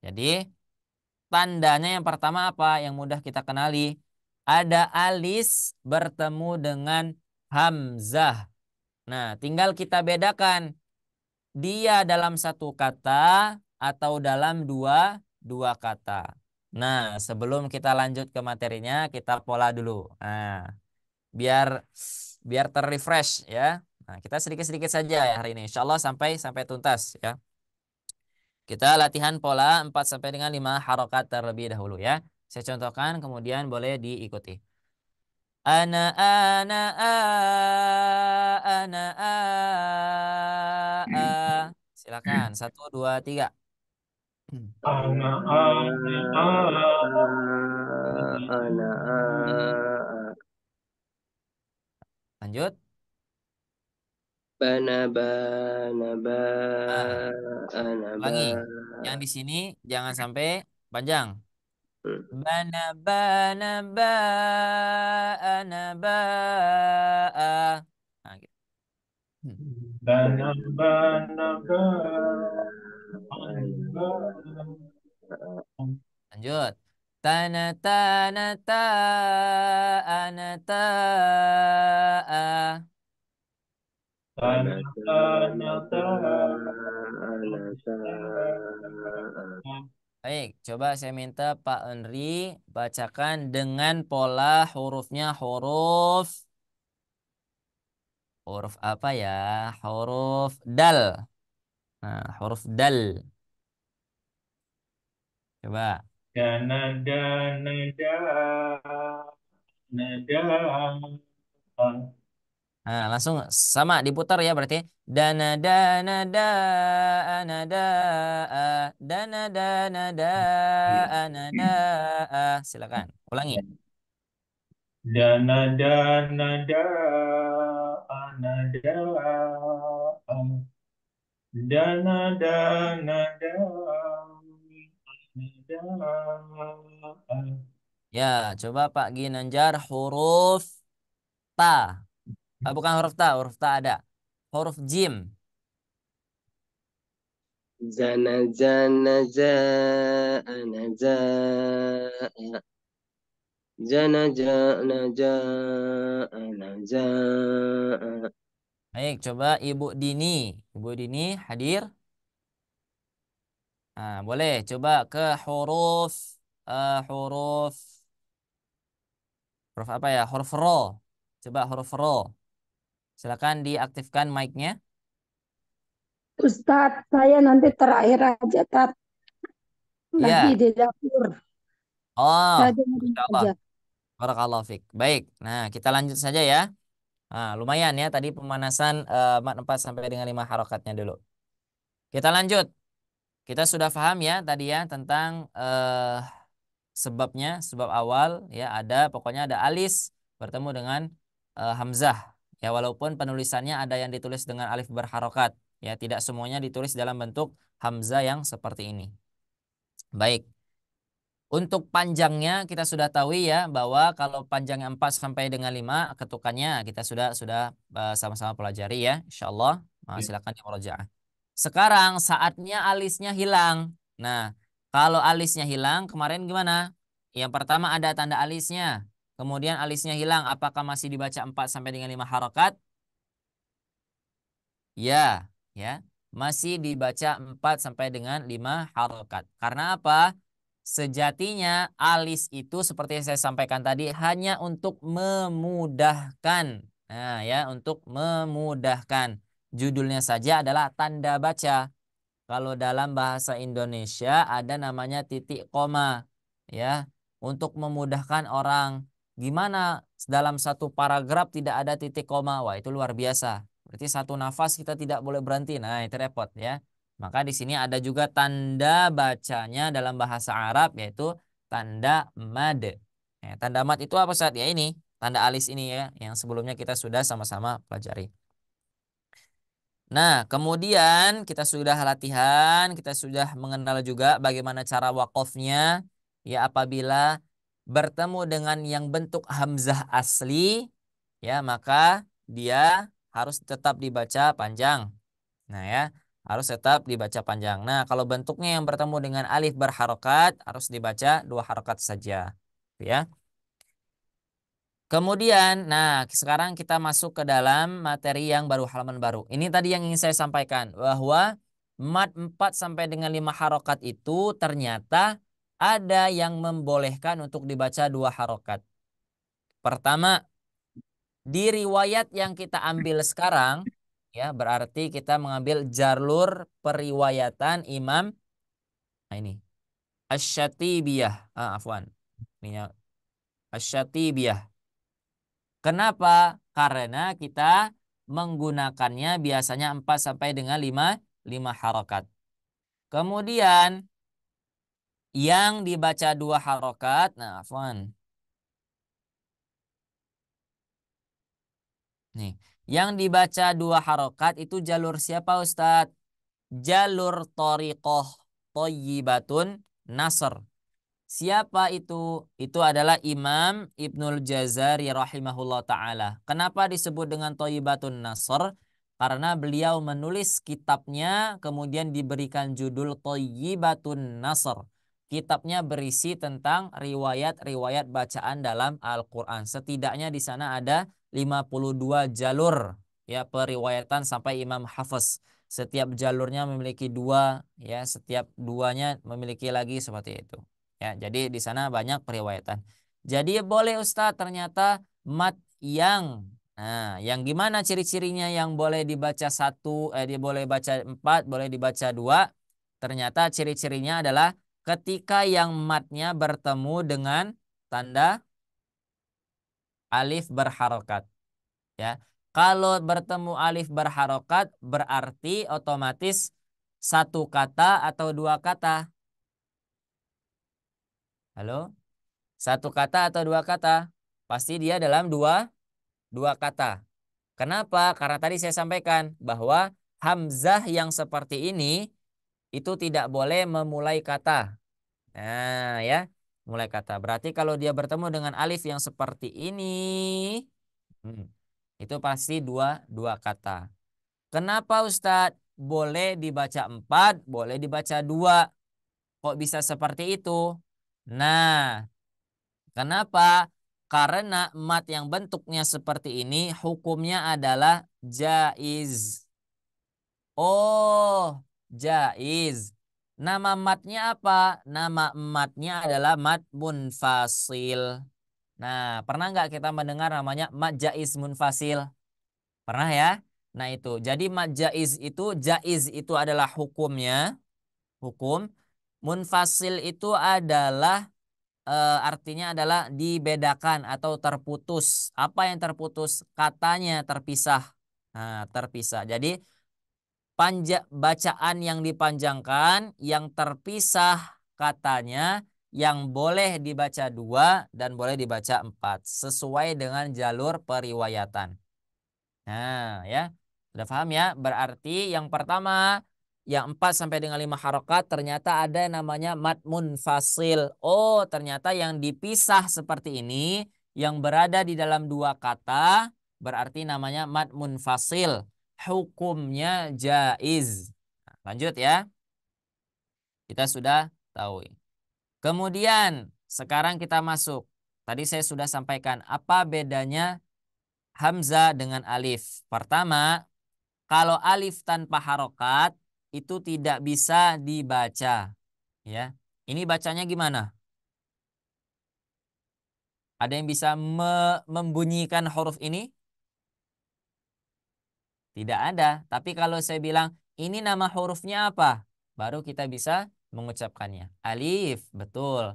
Jadi tandanya yang pertama apa? Yang mudah kita kenali. Ada alis bertemu dengan hamzah. Nah, tinggal kita bedakan dia dalam satu kata atau dalam dua kata. Nah, sebelum kita lanjut ke materinya, kita pola dulu. Nah, biar biar terrefresh ya. Nah, kita sedikit-sedikit saja ya hari ini. Insya Allah sampai tuntas ya. Kita latihan pola 4 sampai dengan 5 harokat terlebih dahulu ya. Saya contohkan kemudian boleh diikuti. A. Silakan. 1, 2, 3. Ana, Lanjut. Bana bana ba Nah, ana ba. ulangi. Yang di sini jangan sampai panjang. Hmm. Bana bana ba ana ba. Nah, gitu. bana, bana, Ana ba. Lanjut. Tana tana ta ana ta a. bana, Ana bana, ta ana ta. Baik, coba saya minta Pak Enri bacakan dengan pola hurufnya huruf apa ya? Huruf dal. Nah, huruf dal. Coba. dana, dana, dana. Nah, langsung sama diputar ya berarti. Dana dana da anada dana dana da anada silakan. Ulangi. Dana, dana, anada, dana, dana, anada. Ya, coba Pak Ginanjar huruf ta. Bukan huruf ta, huruf ta ada. Huruf jim. Zana zana za ana za. Zana jana ja ana za. Baik, coba Ibu Dini. Ibu Dini hadir. Nah, boleh coba ke huruf huruf huruf apa ya? Huruf ro. Coba huruf ro. Silakan diaktifkan mic-nya. Ustadz, saya nanti terakhir aja, Tat. Lagi Iya. di dapur. Oh, Saya dengerin Masya Allah. aja. Barakallahu fiik. Baik. Nah, kita lanjut saja ya. Nah, lumayan ya tadi pemanasan mat 4 sampai dengan 5 harokatnya dulu. Kita lanjut. Kita sudah paham ya tadi ya tentang sebabnya, sebab awal ya ada pokoknya ada alis bertemu dengan hamzah. Ya walaupun penulisannya ada yang ditulis dengan alif berharokat, ya tidak semuanya ditulis dalam bentuk hamzah yang seperti ini. Baik. Untuk panjangnya kita sudah tahu ya bahwa kalau panjangnya 4 sampai dengan 5 ketukannya kita sudah sama-sama pelajari ya insyaallah. Nah, silakan dimurojaah. Sekarang saatnya alisnya hilang. Nah, kalau alisnya hilang kemarin gimana? Yang pertama ada tanda alisnya. Kemudian alisnya hilang. Apakah masih dibaca 4 sampai dengan 5 harokat? Ya, ya. Masih dibaca 4 sampai dengan 5 harokat. Karena apa? Sejatinya alis itu seperti yang saya sampaikan tadi hanya untuk memudahkan. Nah, ya, untuk memudahkan. Judulnya saja adalah tanda baca. Kalau dalam bahasa Indonesia ada namanya titik koma, ya, untuk memudahkan orang. Gimana dalam satu paragraf tidak ada titik koma? Wah, itu luar biasa. Berarti satu nafas kita tidak boleh berhenti. Nah, itu repot ya. Maka di sini ada juga tanda bacanya dalam bahasa Arab yaitu tanda mad. Ya, tanda mad itu apa Ustaz? Ya ini, tanda alis ini ya, yang sebelumnya kita sudah sama-sama pelajari. Nah, kemudian kita sudah latihan, kita sudah mengenal juga bagaimana cara wakofnya. Ya, apabila bertemu dengan yang bentuk hamzah asli, ya maka dia harus tetap dibaca panjang. Nah ya, harus tetap dibaca panjang. Nah, kalau bentuknya yang bertemu dengan alif berharokat, harus dibaca 2 harokat saja. Ya. Kemudian, nah sekarang kita masuk ke dalam materi yang baru, halaman baru. Ini tadi yang ingin saya sampaikan, bahwa mad 4 sampai dengan 5 harokat itu ternyata ada yang membolehkan untuk dibaca 2 harokat. Pertama, di riwayat yang kita ambil sekarang, ya berarti kita mengambil jalur periwayatan Imam, nah ini, Asy-Syatibiyah, afwan, ini ya, Asy-Syatibiyah. Kenapa? Karena kita menggunakannya biasanya 4 sampai dengan 5 harokat. Kemudian yang dibaca 2 harokat, nah afwan. Nih, yang dibaca 2 harokat itu jalur siapa Ustadz? Jalur Thoriqoh Thayyibatun Nasr. Siapa itu? Itu adalah Imam Ibnul Jazari rahimahullah ta'ala. Kenapa disebut dengan Thayyibatun Nasr? Karena beliau menulis kitabnya kemudian diberikan judul Thayyibatun Nasr. Kitabnya berisi tentang riwayat-riwayat bacaan dalam Al-Quran. Setidaknya di sana ada 52 jalur ya periwayatan sampai Imam Hafiz. Setiap jalurnya memiliki 2, ya, setiap duanya memiliki lagi seperti itu. Ya, jadi di sana banyak periwayatan. Jadi boleh Ustadz ternyata mat yang, nah, yang gimana ciri-cirinya yang boleh dibaca 1, dia boleh baca 4, boleh dibaca 2. Ternyata ciri-cirinya adalah ketika yang matnya bertemu dengan tanda alif berharokat. Ya, kalau bertemu alif berharokat berarti otomatis 1 kata atau 2 kata. Halo? 1 kata atau 2 kata? Pasti dia dalam dua kata. Kenapa? Karena tadi saya sampaikan bahwa hamzah yang seperti ini itu tidak boleh memulai kata. Nah ya, mulai kata. Berarti kalau dia bertemu dengan alif yang seperti ini, hmm, itu pasti dua kata. Kenapa Ustadz? Boleh dibaca 4, boleh dibaca 2. Kok bisa seperti itu? Nah, kenapa? Karena mat yang bentuknya seperti ini hukumnya adalah jaiz. Oh, jaiz. Nama matnya apa? Nama matnya adalah mat munfasil. Nah, pernah nggak kita mendengar namanya mat jaiz munfasil? Pernah ya? Nah itu. Jadi mat jaiz itu adalah hukumnya. Hukum. Munfasil itu adalah artinya adalah dibedakan atau terputus. Apa yang terputus? Katanya terpisah. Nah, terpisah. Jadi bacaan yang dipanjangkan, yang terpisah katanya, yang boleh dibaca 2 dan boleh dibaca 4 sesuai dengan jalur periwayatan. Nah, ya. Sudah paham ya? Berarti yang pertama, yang 4 sampai dengan 5 harokat ternyata ada namanya mad munfasil. Oh, ternyata yang dipisah seperti ini, yang berada di dalam 2 kata, berarti namanya mad munfasil. Hukumnya jaiz. Nah, lanjut ya. Kita sudah tahu. Kemudian sekarang kita masuk. Tadi saya sudah sampaikan apa bedanya hamzah dengan alif. Pertama, kalau alif tanpa harokat itu tidak bisa dibaca. Ya, ini bacanya gimana? Ada yang bisa membunyikan huruf ini? Tidak ada. Tapi kalau saya bilang ini nama hurufnya apa? Baru kita bisa mengucapkannya. Alif, betul.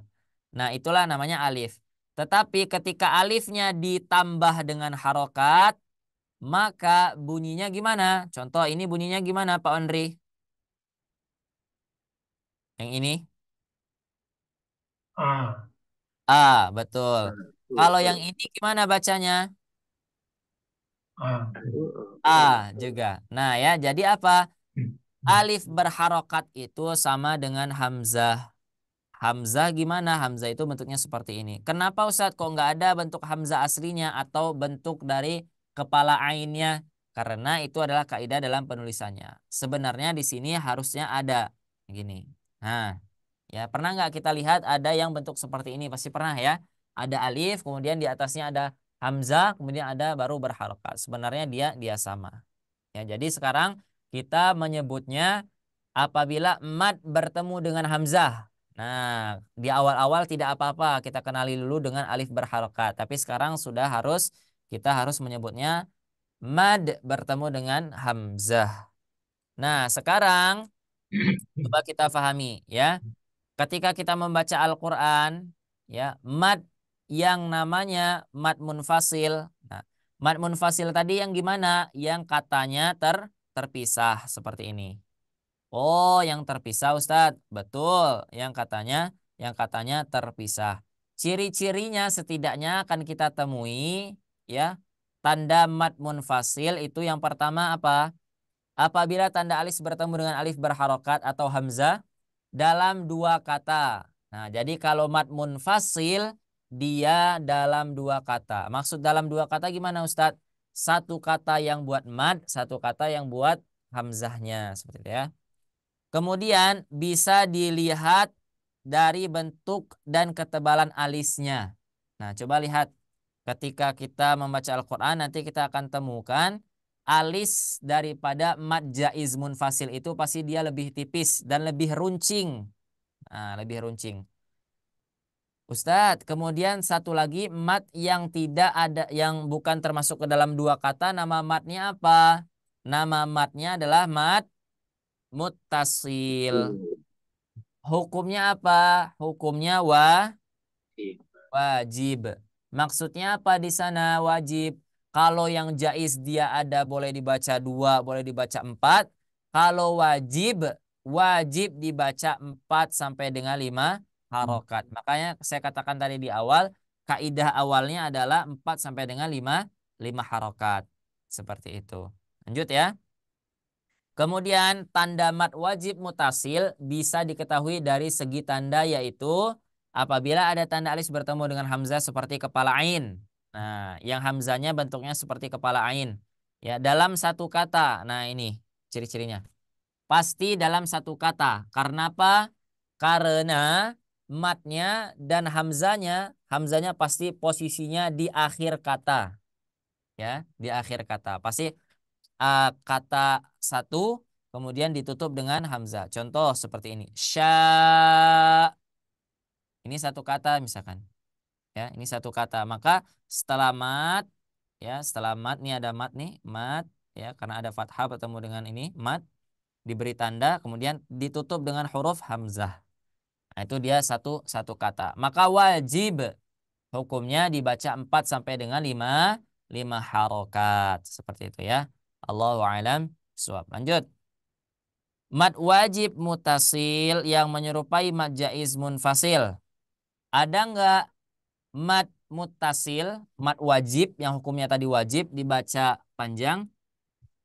Nah, itulah namanya alif. Tetapi ketika alifnya ditambah dengan harokat, maka bunyinya gimana? Contoh ini bunyinya gimana Pak Ondri? Yang ini? A. A, betul. Kalau yang ini gimana bacanya? A. A juga. Nah ya, jadi apa? Alif berharokat itu sama dengan hamzah. Hamzah gimana? Hamzah itu bentuknya seperti ini. Kenapa Ustadz kok nggak ada bentuk hamzah aslinya atau bentuk dari kepala ainnya? Karena itu adalah kaidah dalam penulisannya. Sebenarnya di sini harusnya ada gini. Nah, ya pernah nggak kita lihat ada yang bentuk seperti ini? Pasti pernah ya. Ada alif, kemudian di atasnya ada hamzah, kemudian ada baru berharokat. Sebenarnya dia sama. Ya, jadi sekarang kita menyebutnya apabila mad bertemu dengan hamzah. Nah, di awal-awal tidak apa-apa, kita kenali dulu dengan alif berharokat. Tapi sekarang kita harus menyebutnya mad bertemu dengan hamzah. Nah, sekarang coba kita pahami ya. Ketika kita membaca Al-Qur'an, ya, mad yang namanya mad munfasil. Nah, mad munfasil tadi yang gimana? Yang katanya terpisah seperti ini. Oh, yang terpisah Ustadz. Betul, yang katanya terpisah. Ciri-cirinya setidaknya akan kita temui ya. Tanda mad munfasil itu yang pertama apa? Apabila tanda alif bertemu dengan alif berharokat atau hamzah dalam dua kata. Nah, jadi kalau mad munfasil dia dalam dua kata. Maksud dalam dua kata gimana Ustadz? Satu kata yang buat mad, satu kata yang buat hamzahnya seperti itu ya. Kemudian bisa dilihat dari bentuk dan ketebalan alisnya. Nah, coba lihat ketika kita membaca Al-Qur'an nanti kita akan temukan alis daripada mad jaiz munfasil itu pasti dia lebih tipis dan lebih runcing. Nah, lebih runcing. Ustadz, kemudian satu lagi mad yang tidak ada, yang bukan termasuk ke dalam dua kata, nama madnya apa? Nama madnya adalah mad muttasil. Hukumnya apa? Hukumnya wajib. Maksudnya apa di sana wajib? Kalau yang jaiz dia ada boleh dibaca dua, boleh dibaca empat. Kalau wajib dibaca 4 sampai dengan 5 harokat. Makanya saya katakan tadi di awal, kaidah awalnya adalah 4 sampai dengan 5 harokat. Seperti itu. Lanjut ya. Kemudian tanda mad wajib mutasil bisa diketahui dari segi tanda yaitu apabila ada tanda alif bertemu dengan hamzah seperti kepala ain. Nah, yang hamzahnya bentuknya seperti kepala ain. Ya, dalam satu kata. Nah, ini ciri-cirinya. Pasti dalam satu kata. Karena apa? Karena matnya dan hamzahnya pasti posisinya di akhir kata. Ya, di akhir kata. Pasti kata satu kemudian ditutup dengan hamzah. Contoh seperti ini. Ini satu kata misalkan. Ya, ini satu kata. Maka setelah mat ya, setelah mat nih ada mat nih, mat ya karena ada fathah bertemu dengan ini, mat diberi tanda kemudian ditutup dengan huruf hamzah. Nah, itu dia satu kata. Maka wajib hukumnya dibaca 4 sampai dengan 5 harokat. Seperti itu ya. Allahu a'lam bishawab. Lanjut. Mad wajib mutasil yang menyerupai mad jaiz munfasil. Ada enggak mad mutasil, mad wajib yang hukumnya tadi wajib dibaca panjang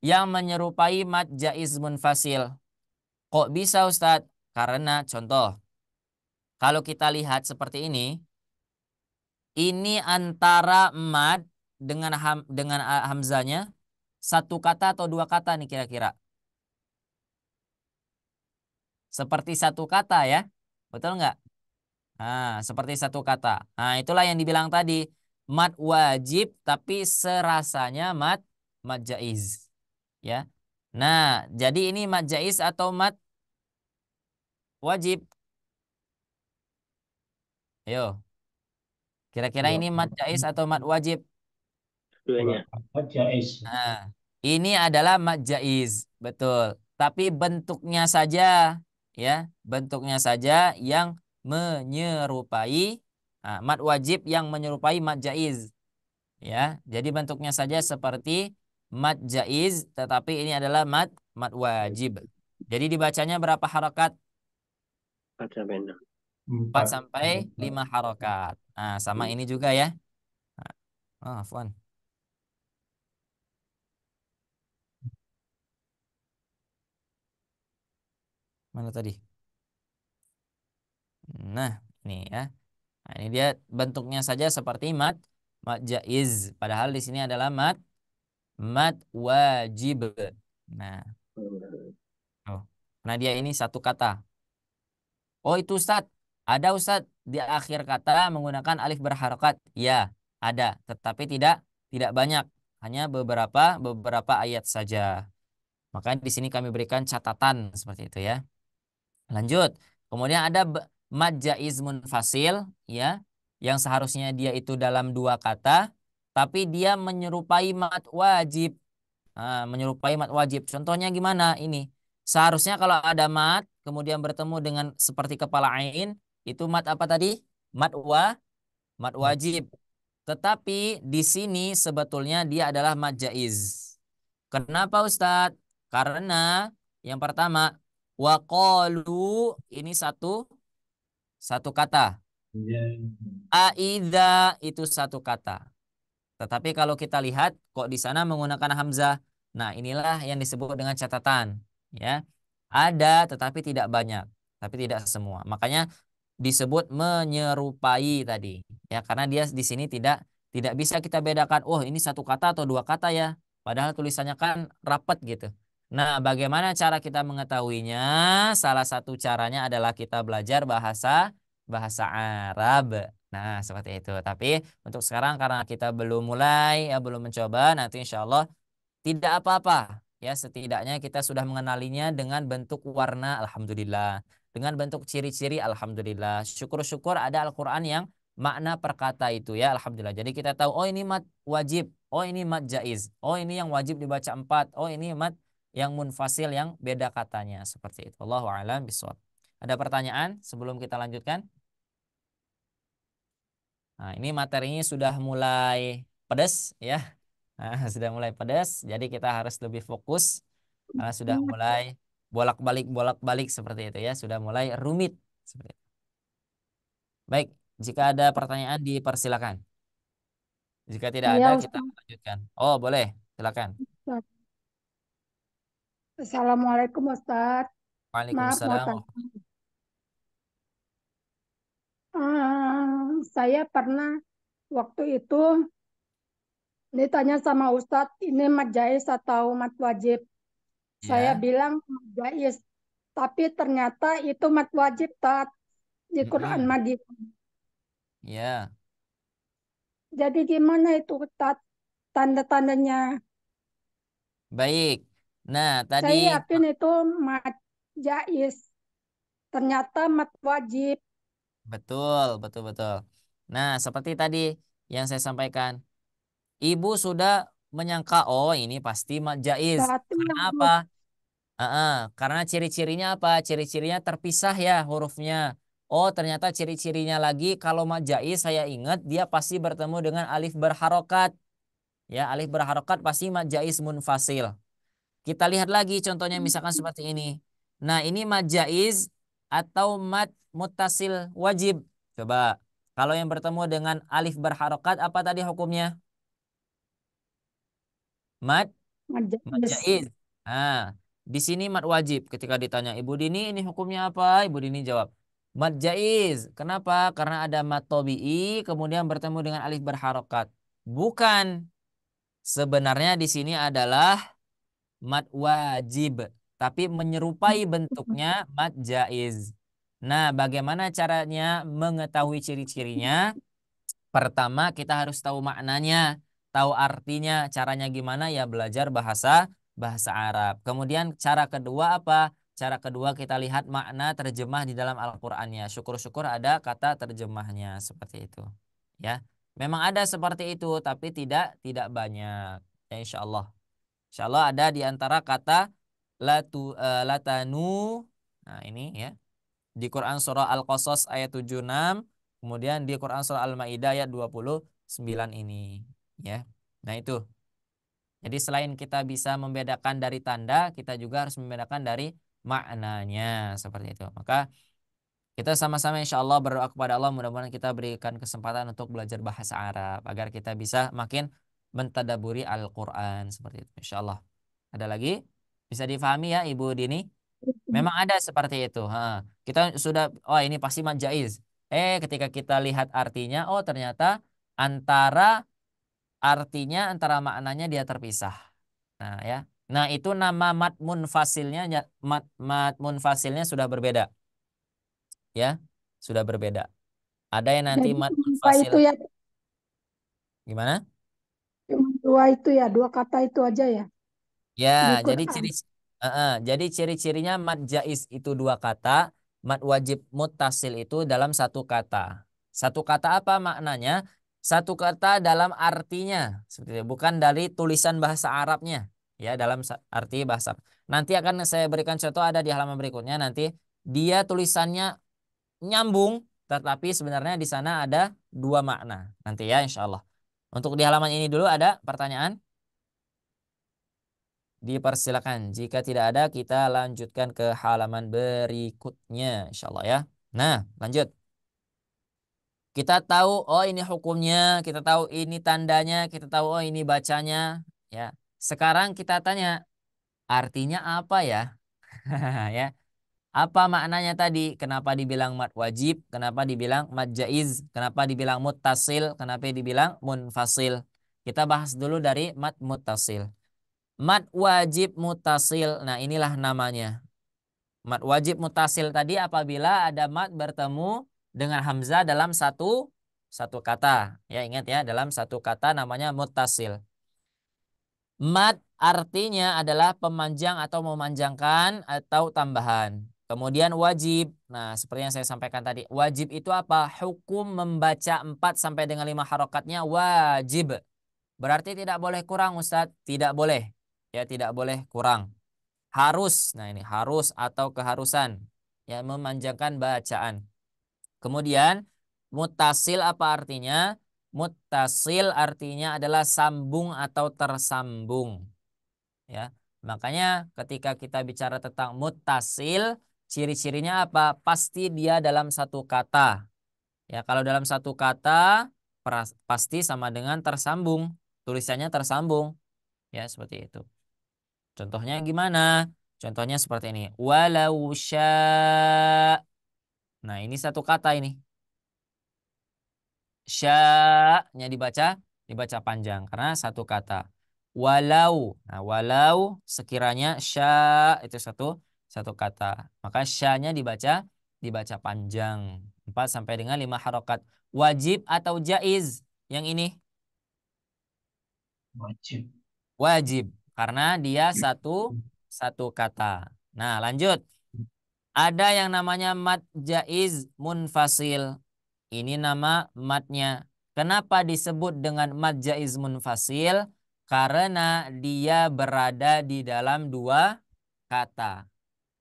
yang menyerupai mad jaiz munfasil? Kok bisa Ustadz? Karena contoh, kalau kita lihat seperti ini antara mad dengan hamzanya satu kata atau dua kata nih kira-kira? Seperti satu kata ya, betul nggak? Seperti satu kata. Nah, itulah yang dibilang tadi. Mad wajib tapi serasanya mad jaiz. Ya. Nah, jadi ini mad jaiz atau mad wajib? Ayo, kira-kira Dua ini mad jaiz atau mad wajib? dua Duanya. jais. Nah, ini adalah mad jaiz, betul. Tapi bentuknya saja, ya, bentuknya saja yang menyerupai mad wajib yang menyerupai mad jaiz, ya. Jadi bentuknya saja seperti mad jaiz, tetapi ini adalah mad wajib. Jadi dibacanya berapa harokat? Empat sampai enam. 4 Empat. sampai 5 harokat. Nah, sama ini juga ya. Afwan. Mana tadi? Nah, ini ya. Nah, ini dia bentuknya saja seperti mad jaiz. Padahal di sini adalah mad wajib. Nah, oh. Nah dia ini satu kata. Oh itu Ustadz, ada Ustadz di akhir kata menggunakan alif berharokat. Ya, ada, tetapi tidak banyak, hanya beberapa ayat saja. Maka di sini kami berikan catatan seperti itu ya. Lanjut. Kemudian ada mad jaiz munfasil, ya, yang seharusnya dia itu dalam dua kata, tapi dia menyerupai mad wajib. Menyerupai mad wajib. Contohnya gimana ini? Seharusnya kalau ada mad kemudian bertemu dengan seperti kepala ain, itu mad apa tadi? Mad mad wajib. Tetapi di sini sebetulnya dia adalah mad jaiz. Kenapa Ustadz? Karena yang pertama waqalu ini satu kata. Aidza itu satu kata. Tetapi kalau kita lihat kok di sana menggunakan hamzah. Nah, inilah yang disebut dengan catatan, ya. Ada tetapi tidak banyak, tapi tidak semua. Makanya disebut menyerupai tadi, ya, karena dia di sini tidak bisa kita bedakan, oh ini satu kata atau dua kata ya. Padahal tulisannya kan rapet gitu. Nah, bagaimana cara kita mengetahuinya? Salah satu caranya adalah kita belajar bahasa bahasa Arab. Nah, seperti itu. Tapi untuk sekarang karena kita belum mulai, ya belum mencoba, nanti insya Allah tidak apa-apa. Ya, setidaknya kita sudah mengenalinya dengan bentuk warna, alhamdulillah. Dengan bentuk ciri-ciri, alhamdulillah. Syukur-syukur ada Al-Quran yang makna perkata itu ya, alhamdulillah. Jadi kita tahu, oh ini mad wajib, oh ini mad jaiz, oh ini yang wajib dibaca 4, oh ini mad yang munfasil yang beda katanya. Seperti itu. Allahu a'lam bishawab. Ada pertanyaan sebelum kita lanjutkan? Nah, ini materinya sudah mulai pedas ya. Nah, sudah mulai pedas, jadi kita harus lebih fokus karena sudah mulai bolak-balik seperti itu ya, sudah mulai rumit seperti itu. Baik, jika ada pertanyaan dipersilakan. Jika tidak Iya, ada kita Ustaz. lanjutkan. Oh, boleh, silakan. Assalamualaikum, Ustaz. Maaf, mau Waalaikumsalam. tanya. Saya pernah waktu itu ditanya sama Ustadz, ini mad jaiz atau mad wajib. Saya Ya. bilang mad jaiz, tapi ternyata itu mad wajib, Tat, di Quran Mm-mm. Madinah. Ya, Jadi gimana itu, Tat, tanda-tandanya? baik. Nah, tadi Saya yakin itu mad jaiz, ternyata mad wajib. betul, betul, betul. Nah, seperti tadi yang saya sampaikan, Ibu sudah menyangka, oh ini pasti mad jaiz. Berarti Karena yang apa? Karena ciri-cirinya apa? Ciri-cirinya terpisah ya hurufnya. Oh, ternyata ciri-cirinya lagi kalau mad jaiz saya ingat dia pasti bertemu dengan alif berharokat. Ya, alif berharokat pasti mad jaiz munfasil. Kita lihat lagi contohnya misalkan seperti ini. Nah, ini mad jaiz atau mad muttasil wajib. Coba. Kalau yang bertemu dengan alif berharokat apa tadi hukumnya? Mad mad Mad jaiz. jaiz. Nah, di sini mad wajib. Ketika ditanya Ibu Dini ini hukumnya apa? Ibu Dini jawab mad jaiz. Kenapa? Karena ada mad tobi'i kemudian bertemu dengan alif berharokat. Bukan. Sebenarnya di sini adalah mad wajib, tapi menyerupai bentuknya mad jaiz. Nah, bagaimana caranya mengetahui ciri-cirinya? Pertama, kita harus tahu maknanya, tahu artinya. Caranya gimana? Ya belajar bahasa bahasa Arab. Kemudian cara kedua apa? Cara kedua kita lihat makna terjemah di dalam Al-Qur'annya. Syukur-syukur ada kata terjemahnya seperti itu. Ya. Memang ada seperti itu tapi tidak banyak. Ya insyaallah. Insyaallah ada di antara kata latanu. Nah, ini ya. Di Quran surah Al-Qasas ayat 76, kemudian di Quran surah Al-Maidah ayat 29 ini, ya. Nah, itu. Jadi selain kita bisa membedakan dari tanda, kita juga harus membedakan dari maknanya, seperti itu. Maka kita sama-sama insya Allah berdoa kepada Allah, mudah-mudahan kita berikan kesempatan untuk belajar bahasa Arab agar kita bisa makin mentadaburi Al-Quran, seperti itu. Insya Allah. Ada lagi? Bisa difahami ya Ibu Dini? Memang ada seperti itu. Kita sudah, oh ini pasti mad jaiz. Ketika kita lihat artinya, oh ternyata antara antara maknanya dia terpisah. Nah ya, nah itu nama mad munfasilnya, mad munfasilnya sudah berbeda, ya, sudah berbeda. Ada yang nanti Jadi mad cuma munfasil, itu ya, gimana? cuma dua itu ya, dua kata itu aja ya Ya, di jadi Quran. jadi ciri-cirinya mad jaiz itu dua kata, mad wajib muttasil itu dalam satu kata. Satu kata apa maknanya? Satu kata dalam artinya, seperti itu. Bukan dari tulisan bahasa Arabnya, ya dalam arti bahasa. Nanti akan saya berikan contoh ada di halaman berikutnya. Nanti dia tulisannya nyambung, tetapi sebenarnya di sana ada dua makna. Nanti ya, insya Allah. Untuk di halaman ini dulu ada pertanyaan? Dipersilakan. Jika tidak ada, kita lanjutkan ke halaman berikutnya, insya Allah ya. Nah, lanjut. Kita tahu, oh ini hukumnya, kita tahu ini tandanya, kita tahu, oh ini bacanya. Ya. Sekarang kita tanya, artinya apa ya? Ya. Apa maknanya tadi? Kenapa dibilang mad wajib? Kenapa dibilang mad jaiz? Kenapa dibilang muttasil? Kenapa dibilang munfasil? Kita bahas dulu dari mad muttasil. Mad wajib mutasil. Nah, inilah namanya. Mad wajib mutasil tadi apabila ada mad bertemu dengan hamzah dalam satu kata. Ya, ingat ya, dalam satu kata namanya mutasil. Mad artinya adalah pemanjang atau memanjangkan atau tambahan. Kemudian wajib. Nah, seperti yang saya sampaikan tadi. Wajib itu apa? Hukum membaca 4 sampai dengan 5 harokatnya wajib. Berarti tidak boleh kurang, Ustadz. Tidak boleh. Ya, tidak boleh kurang. Harus. Nah, ini harus atau keharusan. Ya, memanjangkan bacaan. Kemudian, mutasil apa artinya? Mutasil artinya adalah sambung atau tersambung. Ya, makanya ketika kita bicara tentang mutasil, ciri-cirinya apa? Pasti dia dalam satu kata. Ya, kalau dalam satu kata, pasti sama dengan tersambung. Tulisannya tersambung. Ya, seperti itu. Contohnya gimana? Contohnya seperti ini. Walau sya. Nah, ini satu kata ini. Sya-nya dibaca panjang karena satu kata. Walau. Nah, walau sekiranya sya itu satu kata. Maka sya-nya dibaca panjang. 4 sampai dengan 5 harokat. Wajib atau jaiz? Yang ini Wajib. wajib karena dia satu kata. Nah, lanjut. Ada yang namanya mad jaiz munfasil. Ini nama matnya. Kenapa disebut dengan mad jaiz munfasil? Karena dia berada di dalam dua kata.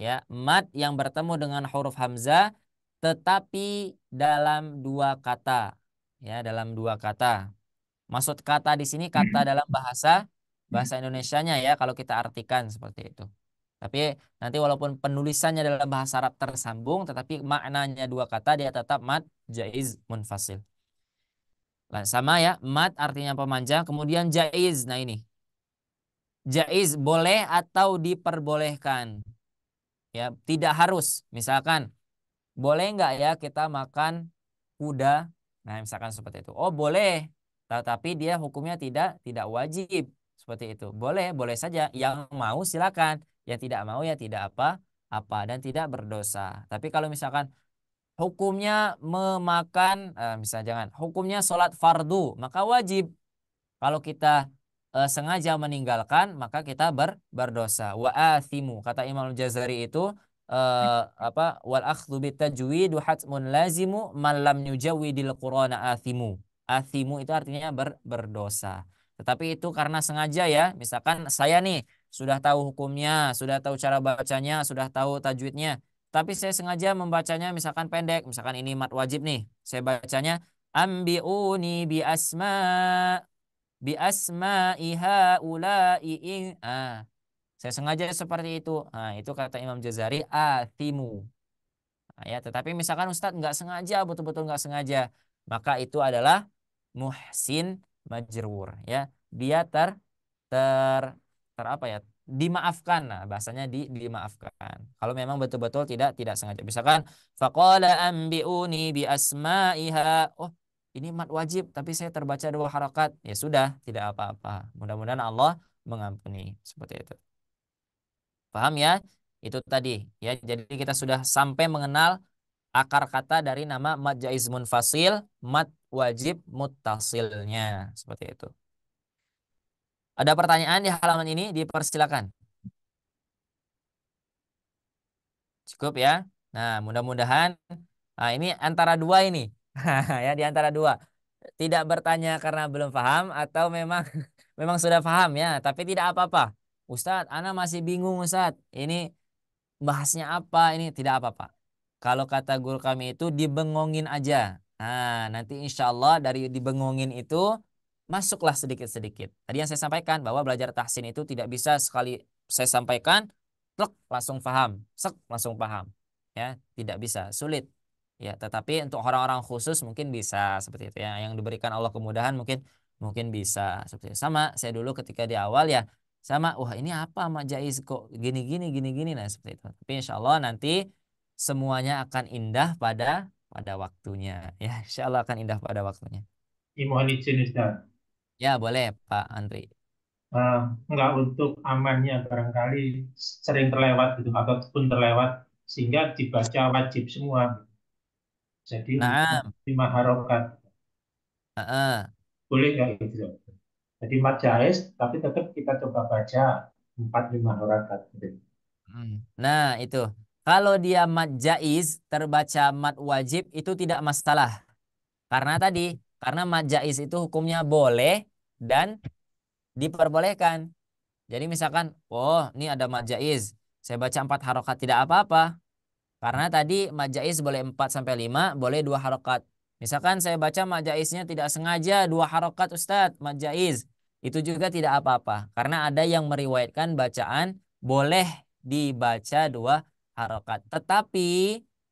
Ya, mad yang bertemu dengan huruf hamzah tetapi dalam dua kata. Ya, dalam dua kata. Maksud kata di sini kata dalam bahasa Indonesianya ya kalau kita artikan seperti itu. Tapi nanti walaupun penulisannya dalam bahasa Arab tersambung tetapi maknanya dua kata dia tetap mad jaiz munfasil. Nah, sama ya, mad artinya pemanjang, kemudian jaiz. Nah, ini. Jaiz boleh atau diperbolehkan. Ya, tidak harus. Misalkan boleh nggak ya kita makan kuda? Nah, misalkan seperti itu. Oh, boleh. Tetapi dia hukumnya tidak wajib. Seperti itu. Boleh, boleh saja. Yang mau silakan. Yang tidak mau ya tidak apa-apa dan tidak berdosa. Tapi kalau misalkan hukumnya memakan, misalnya jangan, hukumnya sholat fardu, maka wajib. Kalau kita sengaja meninggalkan, maka kita berdosa. Wa athimu, kata Imam Al-Jazari itu apa, wal akhdhu bitajwid hatmun lazimu man lam yujawwidil qur'ana athimu. Athimu itu artinya berdosa. Tetapi itu karena sengaja ya. Misalkan saya nih sudah tahu hukumnya, sudah tahu cara bacanya, sudah tahu tajwidnya. Tapi saya sengaja membacanya misalkan pendek. Misalkan ini mat wajib nih. Saya bacanya ambiuni bi asma'iha ulai. Saya sengaja seperti itu. Itu kata Imam Jazari athimu. Ya, tetapi misalkan Ustadz nggak sengaja, betul-betul nggak sengaja, maka itu adalah muhsin majrur. Ya, dia ter ter apa ya? Dimaafkan. Nah, bahasanya dimaafkan. Kalau memang betul-betul tidak sengaja. Misalkan faqala ambiuni bi asma'iha. Oh, ini mat wajib tapi saya terbaca 2 harakat. Ya sudah, tidak apa-apa. Mudah-mudahan Allah mengampuni. Seperti itu. Paham ya? Itu tadi ya. Jadi kita sudah sampai mengenal akar kata dari nama mad jaiz munfasil, mad wajib muttasilnya. Seperti itu. Ada pertanyaan di halaman ini? Dipersilakan. Cukup ya. Nah, mudah-mudahan ini antara dua ini. Ya, di antara dua. Tidak bertanya karena belum paham atau memang memang sudah paham ya, tapi tidak apa-apa. Ustadz, ana masih bingung Ustadz. Ini bahasnya apa, ini tidak apa-apa. Kalau kata guru kami itu dibengongin aja. Nah, nanti insya Allah dari dibengongin itu masuklah sedikit-sedikit. Tadi yang saya sampaikan bahwa belajar tahsin itu tidak bisa sekali saya sampaikan, plek, langsung paham, sek, langsung paham. Ya, tidak bisa, sulit. Ya, tetapi untuk orang-orang khusus mungkin bisa seperti itu ya. Yang diberikan Allah kemudahan mungkin mungkin bisa seperti itu. Sama saya dulu ketika di awal ya sama, wah ini apa Mak Jaiz kok gini-gini nah seperti itu. Tapi insya Allah nanti semuanya akan indah pada waktunya ya, insya Allah akan indah pada waktunya. Ini mohon izin Ustaz. Ya boleh Pak Andri. Enggak, untuk amannya barangkali sering terlewat gitu ataupun terlewat sehingga dibaca wajib semua. Jadi Nah, 5 harokat boleh nggak gitu? Jadi mat jaiz tapi tetap kita coba baca 4-5 harokat. Gitu. nah itu kalau dia mad jaiz terbaca mad wajib itu tidak masalah karena tadi karena mad jaiz itu hukumnya boleh dan diperbolehkan. Jadi misalkan, oh ini ada mad jaiz, saya baca 4 harokat tidak apa-apa. Karena tadi mad jaiz boleh 4 sampai 5, boleh 2 harokat. Misalkan saya baca mad jaiznya tidak sengaja 2 harokat Ustadz, mad jaiz. Itu juga tidak apa-apa. Karena ada yang meriwayatkan bacaan boleh dibaca 2 harokat.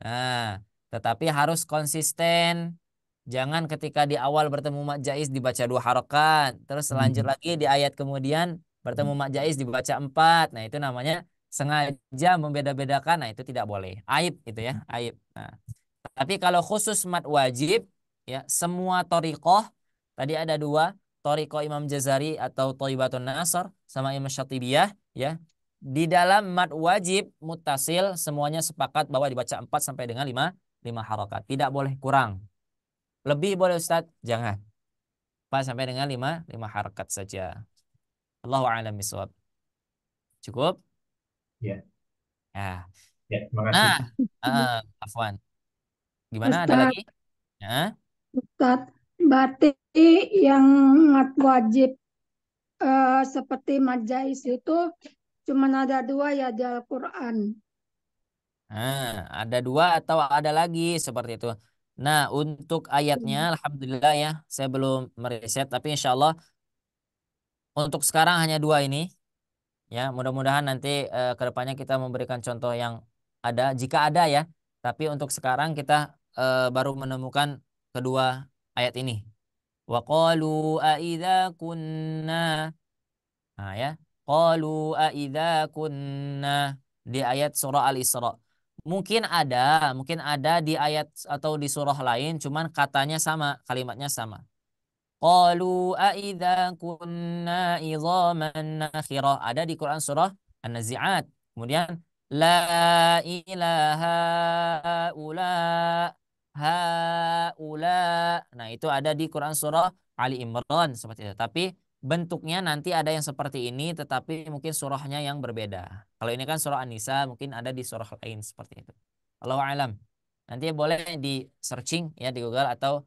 Nah, tetapi harus konsisten. Jangan ketika di awal bertemu mad jaiz dibaca 2 harokat. Terus lanjut lagi di ayat kemudian bertemu mad jaiz dibaca 4. Nah itu namanya sengaja membeda-bedakan. Nah itu tidak boleh. Aib itu ya, aib. Nah, tapi kalau khusus mat wajib, ya semua torikoh, tadi ada 2, torikoh Imam Jazari atau Thayyibatun Nasr sama Imam Syatibiyah, ya. Di dalam mat wajib muttasil semuanya sepakat bahwa dibaca 4 sampai dengan 5 harokat. Tidak boleh kurang. Lebih boleh Ustadz? Jangan. 4 sampai dengan 5 harokat saja. Allahu a'lam bishawab. Cukup? Ya, Ya. ya, terima kasih. Nah, Afwan. Gimana ada Ustaz, lagi? Ya. Ustaz, berarti yang mat wajib seperti majais itu cuma ada 2 ya di Al-Quran. Nah, ada 2 atau ada lagi seperti itu. Nah, untuk ayatnya, alhamdulillah ya, saya belum meriset, tapi insya Allah untuk sekarang hanya 2 ini. Ya, mudah-mudahan nanti ke depannya kita memberikan contoh yang ada, jika ada ya. Tapi untuk sekarang kita baru menemukan kedua ayat ini. Wa qalu a idza kunna. Nah ya. Qalu a idza kunna di ayat surah Al-Isra. Mungkin ada di ayat atau di surah lain cuman katanya sama, kalimatnya sama. Qalu a idza kunna idzaman nakhirah. Ada di Quran surah An-Nazi'at. Kemudian La ilaha ula haula. Nah, itu ada di Quran surah Ali Imran seperti itu. Tapi bentuknya nanti ada yang seperti ini tetapi mungkin surahnya yang berbeda. Kalau ini kan surah An-Nisa, mungkin ada di surah lain seperti itu. Allahu alam. Nanti boleh di searching ya di Google atau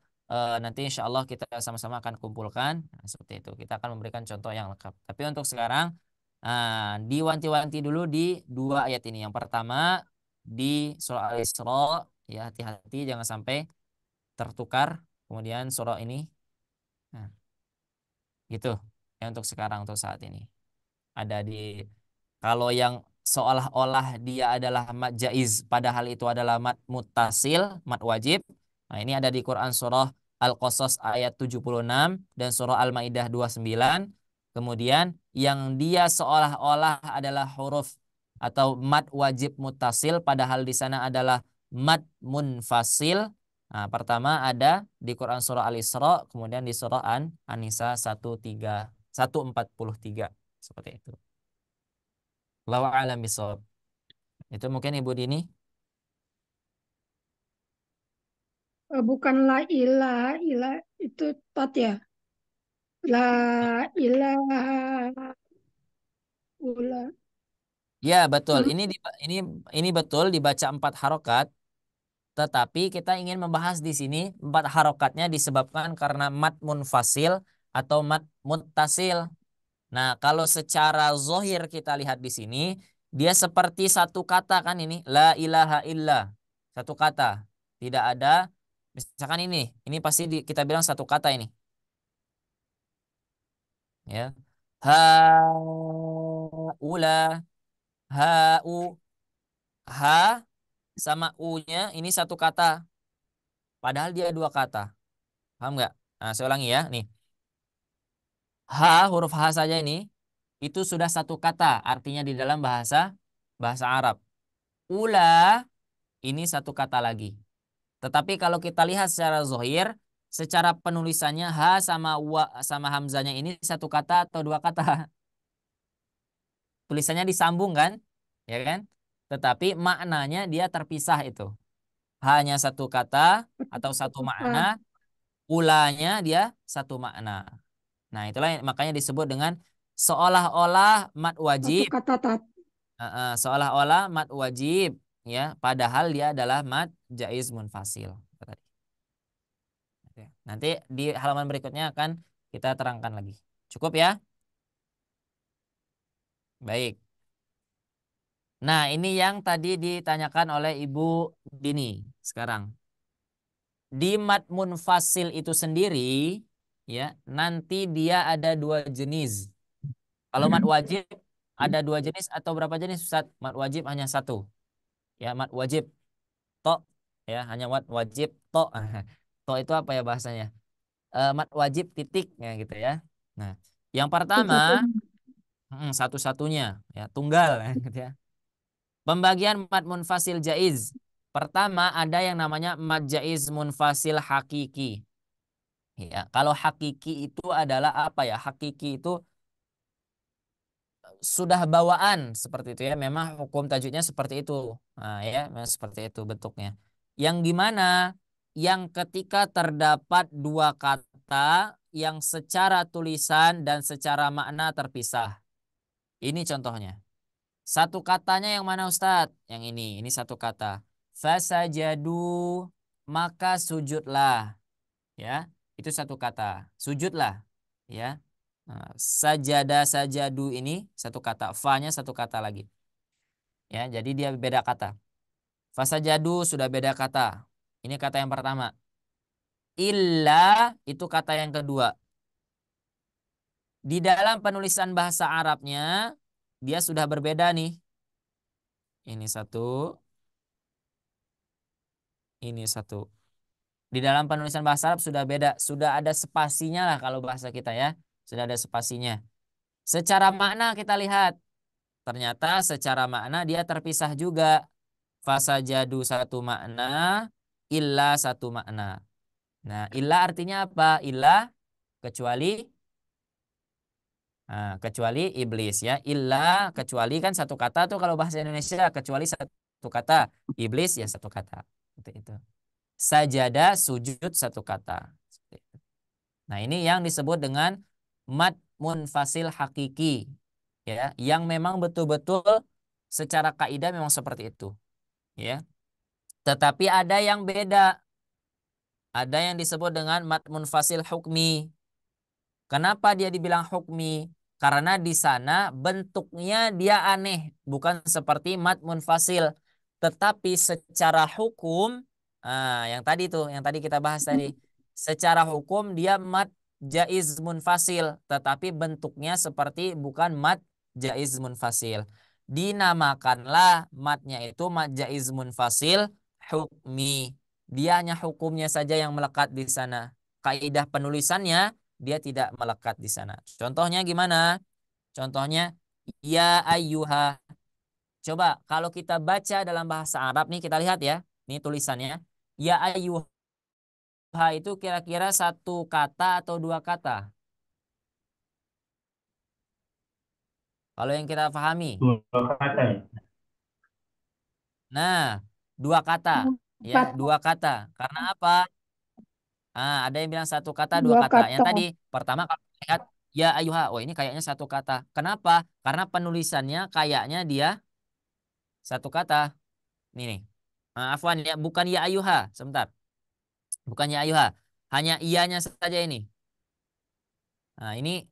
nanti insya Allah kita sama-sama akan kumpulkan. Nah, seperti itu. Kita akan memberikan contoh yang lengkap. Tapi untuk sekarang diwanti-wanti dulu di dua ayat ini. Yang pertama di surah Al-Isra, ya hati-hati jangan sampai tertukar. Kemudian surah ini, nah, gitu. Ya untuk sekarang untuk saat ini. Ada di kalau yang seolah-olah dia adalah mat jaiz padahal itu adalah mat muttasil, mat wajib. Nah, ini ada di Quran surah Al-Qasas ayat 76 dan surah Al-Maidah 29. Kemudian yang dia seolah-olah adalah huruf atau mat wajib muttasil padahal di sana adalah mat munfasil. Nah, pertama ada di Quran surah Al-Isra, kemudian di surah An-Nisa 143 seperti itu. Allahu a'lam bishawab. Itu mungkin Ibu Dini. Bukan la ilaha ilah itu tat ya. La ilaha ula. Ya, betul. Hmm, Ini betul dibaca 4 harokat, tetapi kita ingin membahas di sini 4 harokatnya disebabkan karena mat munfasil atau mat muttasil. Nah, kalau secara zohir kita lihat di sini, dia seperti satu kata kan ini, la ilaha illa. Satu kata. Tidak ada, misalkan ini pasti kita bilang satu kata ini. Ya. Haula, hau, ha sama u-nya ini satu kata. Padahal dia dua kata. Paham nggak? Nah, saya ulangi ya. Nih. Huruf H saja ini itu sudah satu kata artinya di dalam bahasa bahasa Arab. Ula ini satu kata lagi. Tetapi kalau kita lihat secara zohir, secara penulisannya ha sama wa sama hamzanya ini satu kata atau dua kata. Tulisannya disambung kan? Ya kan? Tetapi maknanya dia terpisah itu. Hanya satu kata atau satu makna, ah, ulanya dia satu makna. Nah, itulah makanya disebut dengan seolah-olah mat satu wajib. kata tat. Seolah-olah mat wajib ya, padahal dia adalah mat jaiz munfasil. Oke. Nanti di halaman berikutnya akan kita terangkan lagi. Cukup ya? Baik. Nah, ini yang tadi ditanyakan oleh Ibu Dini sekarang. Di mat munfasil itu sendiri, ya, nanti dia ada dua jenis. Kalau mat wajib ada dua jenis atau berapa jenis, Ustaz? Mat wajib hanya satu. Ya, mat wajib to, ya, hanya mat wajib to. To itu apa ya bahasanya? Mat wajib titik ya gitu ya. Nah, yang pertama Satu. satu-satunya ya, tunggal gitu ya. Pembagian mad munfasil jaiz. Pertama ada yang namanya mad jaiz munfasil hakiki. Ya, kalau hakiki itu adalah apa ya? Hakiki itu sudah bawaan seperti itu ya. Memang hukum tajwidnya seperti itu. Nah, ya, memang seperti itu bentuknya. Yang gimana? Yang ketika terdapat dua kata yang secara tulisan dan secara makna terpisah. Ini contohnya. Satu katanya yang mana Ustadz? Yang ini satu kata. Fasajadu, maka sujudlah. Ya, itu satu kata. Sujudlah. Ya. Nah, sajada sajadu ini satu kata. Fa-nya satu kata lagi. Ya, jadi dia beda kata. Fasajadu sudah beda kata. Ini kata yang pertama. Illa itu kata yang kedua. Di dalam penulisan bahasa Arabnya dia sudah berbeda nih. Ini satu, ini satu. Di dalam penulisan bahasa Arab sudah beda, sudah ada spasinya lah kalau bahasa kita ya. Sudah ada spasinya. Secara makna kita lihat, ternyata secara makna dia terpisah juga. Fasajadu satu makna, illa satu makna. Nah, illa artinya apa? Illa kecuali Nah, kecuali iblis ya. Illa kecuali kan satu kata tuh kalau bahasa Indonesia, kecuali satu kata. Iblis ya satu kata. Seperti itu. Sajada sujud satu kata. Seperti itu. Nah, ini yang disebut dengan mad munfasil hakiki ya, yang memang betul-betul secara kaidah memang seperti itu ya. Tetapi ada yang beda. Ada yang disebut dengan mad munfasil hukmi. Kenapa dia dibilang hukmi? Karena di sana bentuknya dia aneh, bukan seperti mad munfasil. Tetapi secara hukum, yang tadi tuh, yang tadi kita bahas tadi, secara hukum dia mad jaiz munfasil, tetapi bentuknya seperti bukan mad jaiz munfasil. Dinamakanlah madnya itu mad jaiz munfasil hukmi. Dia hanya hukumnya saja yang melekat di sana. Kaidah penulisannya dia tidak melekat di sana. Contohnya gimana? Contohnya ya ayyuha. Coba kalau kita baca dalam bahasa Arab nih kita lihat ya. Ini tulisannya. Ya ayyuha itu kira-kira satu kata atau dua kata? Kalau yang kita pahami. Dua kata ya. Nah, dua kata. Ya, dua kata. Karena apa? Ada yang bilang satu kata, dua Dua kata. Yang kata. tadi pertama kalau lihat ya ayuha, oh ini kayaknya satu kata. Kenapa? Karena penulisannya kayaknya dia satu kata. Ini nih. Afwan ya, bukan ya ayuha. Sebentar. Bukan ya ayuha. Hanya iyanya saja ini. Nah, ini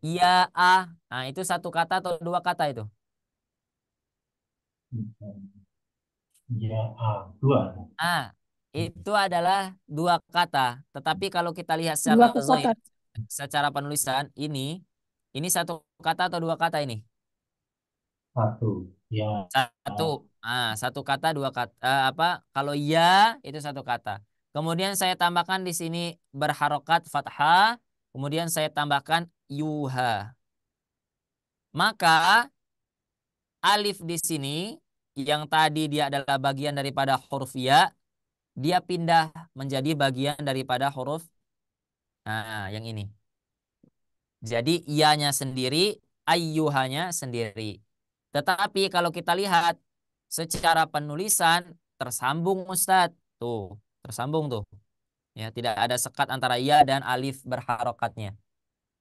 iya a. Nah, itu satu kata atau dua kata itu? Ya, dua. Itu adalah dua kata. Tetapi kalau kita lihat secara Dua zahir, kata. secara penulisan ini satu kata atau dua kata ini? Satu. Ya, Satu. Satu kata, dua kata. Apa? Kalau ya itu satu kata. Kemudian saya tambahkan di sini berharokat fathah. Kemudian saya tambahkan yuha. Maka alif di sini yang tadi dia adalah bagian daripada huruf ya, dia pindah menjadi bagian daripada huruf yang ini. Jadi ianya sendiri, ayyuhanya sendiri. Tetapi kalau kita lihat secara penulisan tersambung Ustadz. Tuh, tersambung tuh. Ya, tidak ada sekat antara ya dan alif berharokatnya.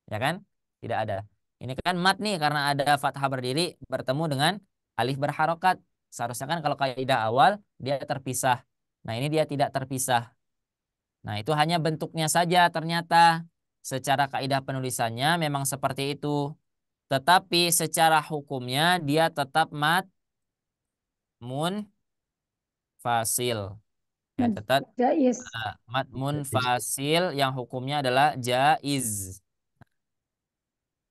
Ya kan? Tidak ada. Ini kan mat nih karena ada fathah berdiri bertemu dengan alif berharokat. Seharusnya kan kalau kaidah awal dia terpisah. Nah, ini dia tidak terpisah. Nah, itu hanya bentuknya saja ternyata. Secara kaidah penulisannya memang seperti itu. Tetapi secara hukumnya dia tetap mat mun fasil. Ya, tetap Jais. mat mun fasil yang hukumnya adalah jaiz.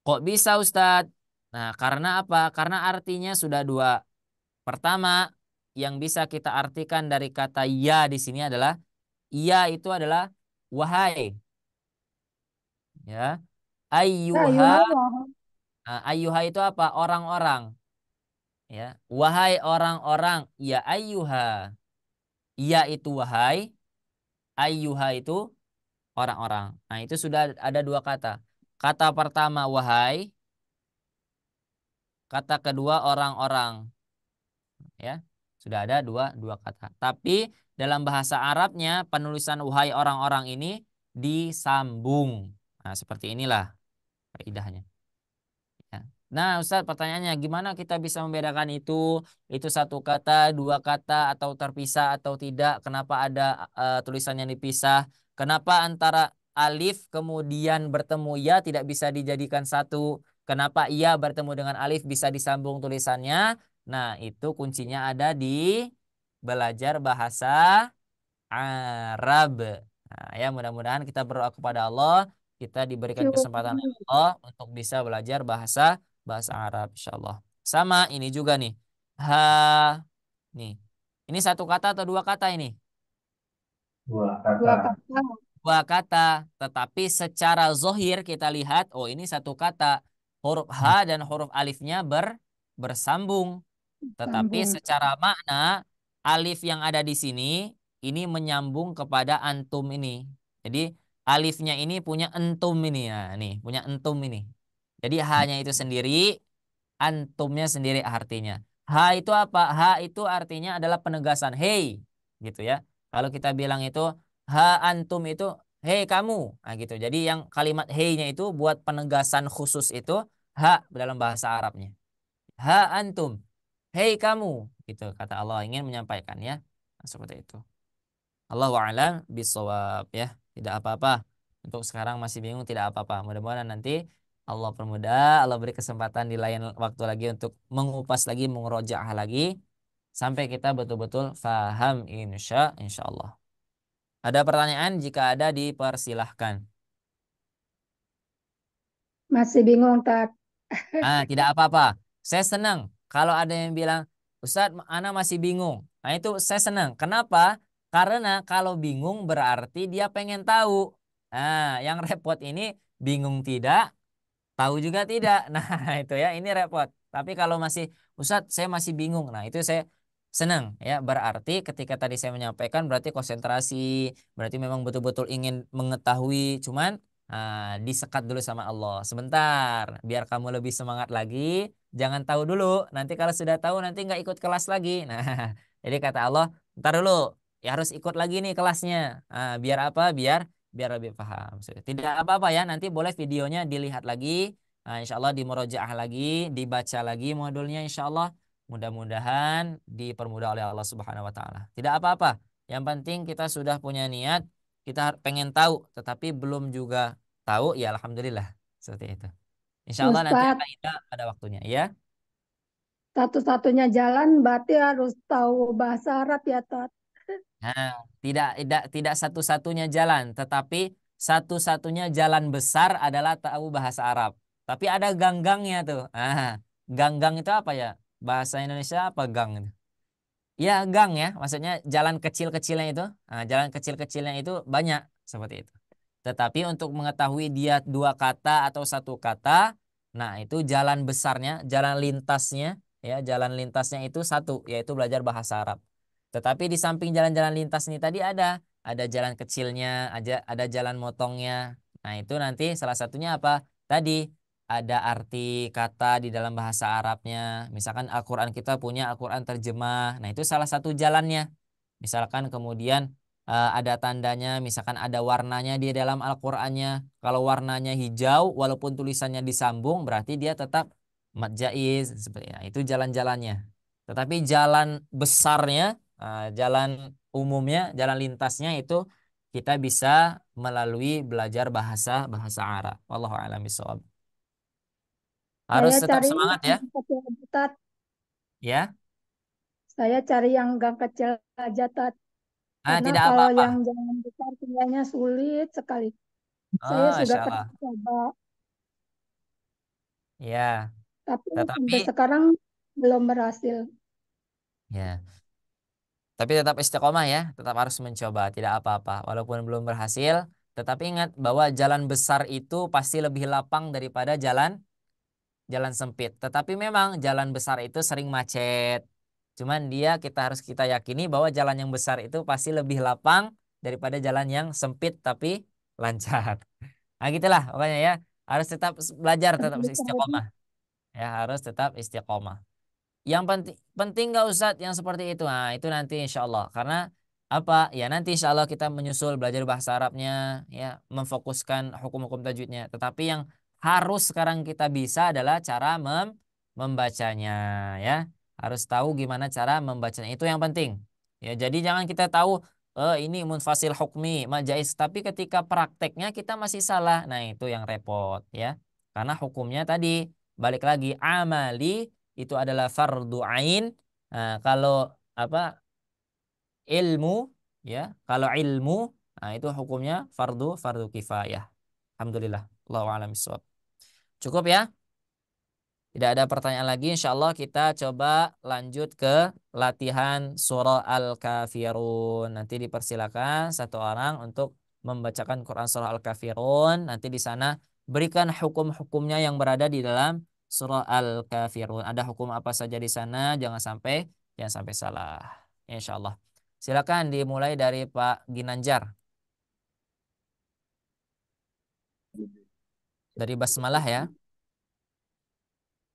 Kok bisa Ustadz? Nah, karena apa? Karena artinya sudah dua. Pertama, yang bisa kita artikan dari kata ya di sini adalah ya itu adalah wahai. Ya. Ayyuha, Ayuha. ayyuha itu apa? Orang-orang. Ya. Wahai orang-orang, ya ayyuha. Ya itu wahai, ayyuha itu orang-orang. Nah, itu sudah ada dua kata. Kata pertama wahai, kata kedua orang-orang. Ya. Sudah ada dua kata. Tapi dalam bahasa Arabnya penulisan wahai orang-orang ini disambung. Nah, seperti inilah kaidahnya. Ya. Nah, Ustaz, pertanyaannya gimana kita bisa membedakan itu? Itu satu kata, dua kata, atau terpisah atau tidak? Kenapa ada tulisannya dipisah? Kenapa antara alif kemudian bertemu ya tidak bisa dijadikan satu? Kenapa ia bertemu dengan alif bisa disambung tulisannya? Nah, itu kuncinya ada di belajar bahasa Arab. Nah, ya mudah-mudahan kita berdoa kepada Allah, kita diberikan kesempatan oleh Allah untuk bisa belajar bahasa bahasa Arab insyaallah. Sama ini juga nih. Ha nih. Ini satu kata atau dua kata ini? dua Dua kata. kata. Dua kata, tetapi secara zohir kita lihat, oh ini satu kata. Huruf ha dan huruf alifnya bersambung. Tetapi Sambung. secara makna alif yang ada di sini ini menyambung kepada antum ini. Jadi alifnya ini punya entum ini ya, nih punya entum ini. Jadi hanya itu sendiri, antumnya sendiri artinya. Ha itu apa? Ha itu artinya adalah penegasan. Hey, gitu ya. Kalau kita bilang itu ha antum itu hey kamu. Nah gitu. Jadi yang kalimat hey-nya itu buat penegasan khusus itu ha dalam bahasa Arabnya. Ha antum. Hey kamu. Gitu kata Allah ingin menyampaikan ya. Nah, seperti itu. Allahu a'lam bishawab ya. Tidak apa-apa. Untuk sekarang masih bingung tidak apa-apa. Mudah-mudahan nanti Allah permudah, Allah beri kesempatan di lain waktu lagi untuk mengupas lagi, mengerojaah lagi sampai kita betul-betul faham insya Allah. Ada pertanyaan? Jika ada dipersilahkan. Masih bingung, Tat. Tidak apa-apa. Saya senang kalau ada yang bilang, Ustadz, Ana masih bingung. Nah, itu saya senang. Kenapa? Karena kalau bingung berarti dia pengen tahu. Nah, yang repot ini bingung tidak, tahu juga tidak. Nah, itu ya, ini repot. Tapi kalau masih, Ustadz, saya masih bingung. Nah, itu saya senang ya. Berarti ketika tadi saya menyampaikan berarti konsentrasi, berarti memang betul-betul ingin mengetahui. Cuman disekat dulu sama Allah. Sebentar, biar kamu lebih semangat lagi. Jangan tahu dulu. Nanti kalau sudah tahu nanti nggak ikut kelas lagi. Nah, jadi kata Allah, ntar dulu. Ya harus ikut lagi nih kelasnya. Biar apa? Biar lebih paham. Tidak apa-apa ya. Nanti boleh videonya dilihat lagi. Insya Allah dimurojaah lagi, dibaca lagi modulnya insya Allah. Mudah-mudahan dipermudah oleh Allah Subhanahu Wa Taala. Tidak apa-apa. Yang penting kita sudah punya niat, kita pengen tahu, tetapi belum juga tahu, ya alhamdulillah seperti itu. Insya Allah nanti Ustadz, akan kita pada waktunya, ya. satu-satunya jalan berarti harus tahu bahasa Arab ya, Tat. Nah, tidak satu-satunya jalan, tetapi satu-satunya jalan besar adalah tahu bahasa Arab. Tapi ada gang-gangnya tuh. Gang-gang itu apa ya? Bahasa Indonesia apa gang itu? Ya, gang ya, maksudnya jalan kecil-kecilnya itu. Jalan kecil-kecilnya itu banyak seperti itu. Tetapi untuk mengetahui dia dua kata atau satu kata, nah itu jalan besarnya, jalan lintasnya, ya jalan lintasnya itu satu, yaitu belajar bahasa Arab. Tetapi di samping jalan-jalan lintas ini tadi ada jalan kecilnya, ada jalan motongnya. Nah itu nanti salah satunya apa? Tadi ada arti kata di dalam bahasa Arabnya. Misalkan Al-Quran kita punya Al-Quran terjemah. Nah itu salah satu jalannya. Misalkan kemudian ada tandanya, misalkan ada warnanya di dalam Al-Qur'annya. Kalau warnanya hijau, walaupun tulisannya disambung, berarti dia tetap mad jaiz seperti itu. Nah, itu jalan-jalannya. Tetapi jalan besarnya, jalan umumnya, jalan lintasnya itu kita bisa melalui belajar bahasa bahasa Arab. Wallahu a'lam bishawab. Harus Saya tetap cari semangat ya. yang kecil aja, Tat. Ya. Saya cari yang gang kecil aja, Tat. Karena Tidak kalau apa-apa. yang jalan besar kayaknya sulit sekali. Saya Oh, sudah Insya pernah Allah. coba, Ya. tapi sampai Tetapi sekarang belum berhasil. ya. Tapi tetap istiqomah ya, tetap harus mencoba, tidak apa-apa. Walaupun belum berhasil, tetapi ingat bahwa jalan besar itu pasti lebih lapang daripada jalan jalan sempit. Tetapi memang jalan besar itu sering macet. Cuman kita yakini bahwa jalan yang besar itu pasti lebih lapang daripada jalan yang sempit tapi lancar. Nah, gitulah pokoknya ya. Harus tetap belajar, tetap Bisa aja. istiqomah. Ya, harus tetap istiqomah. Yang penting penting nggak Ustadz yang seperti itu. Nah, itu nanti insya Allah. Karena apa? Ya nanti insya Allah kita menyusul belajar bahasa Arabnya, ya memfokuskan hukum-hukum tajwidnya. Tetapi yang harus sekarang kita bisa adalah cara membacanya, ya. Harus tahu gimana cara membacanya. Itu yang penting. Ya, jadi jangan kita tahu ini munfasil hukmi, majais, tapi ketika prakteknya kita masih salah. Nah, itu yang repot, ya. Karena hukumnya tadi balik lagi amali itu adalah fardu ain. Nah, kalau apa ilmu ya, kalau ilmu itu hukumnya fardu fardu kifayah. Alhamdulillah. Allahu a'lam bishawab. Cukup ya? Tidak ada pertanyaan lagi. Insya Allah kita coba lanjut ke latihan surah Al-Kafirun. Nanti dipersilakan satu orang untuk membacakan Quran surah Al-Kafirun. Nanti di sana berikan hukum-hukumnya yang berada di dalam surah Al-Kafirun. Ada hukum apa saja di sana? Jangan sampai salah. Insya Allah. Silakan dimulai dari Pak Ginanjar. Dari basmalah ya.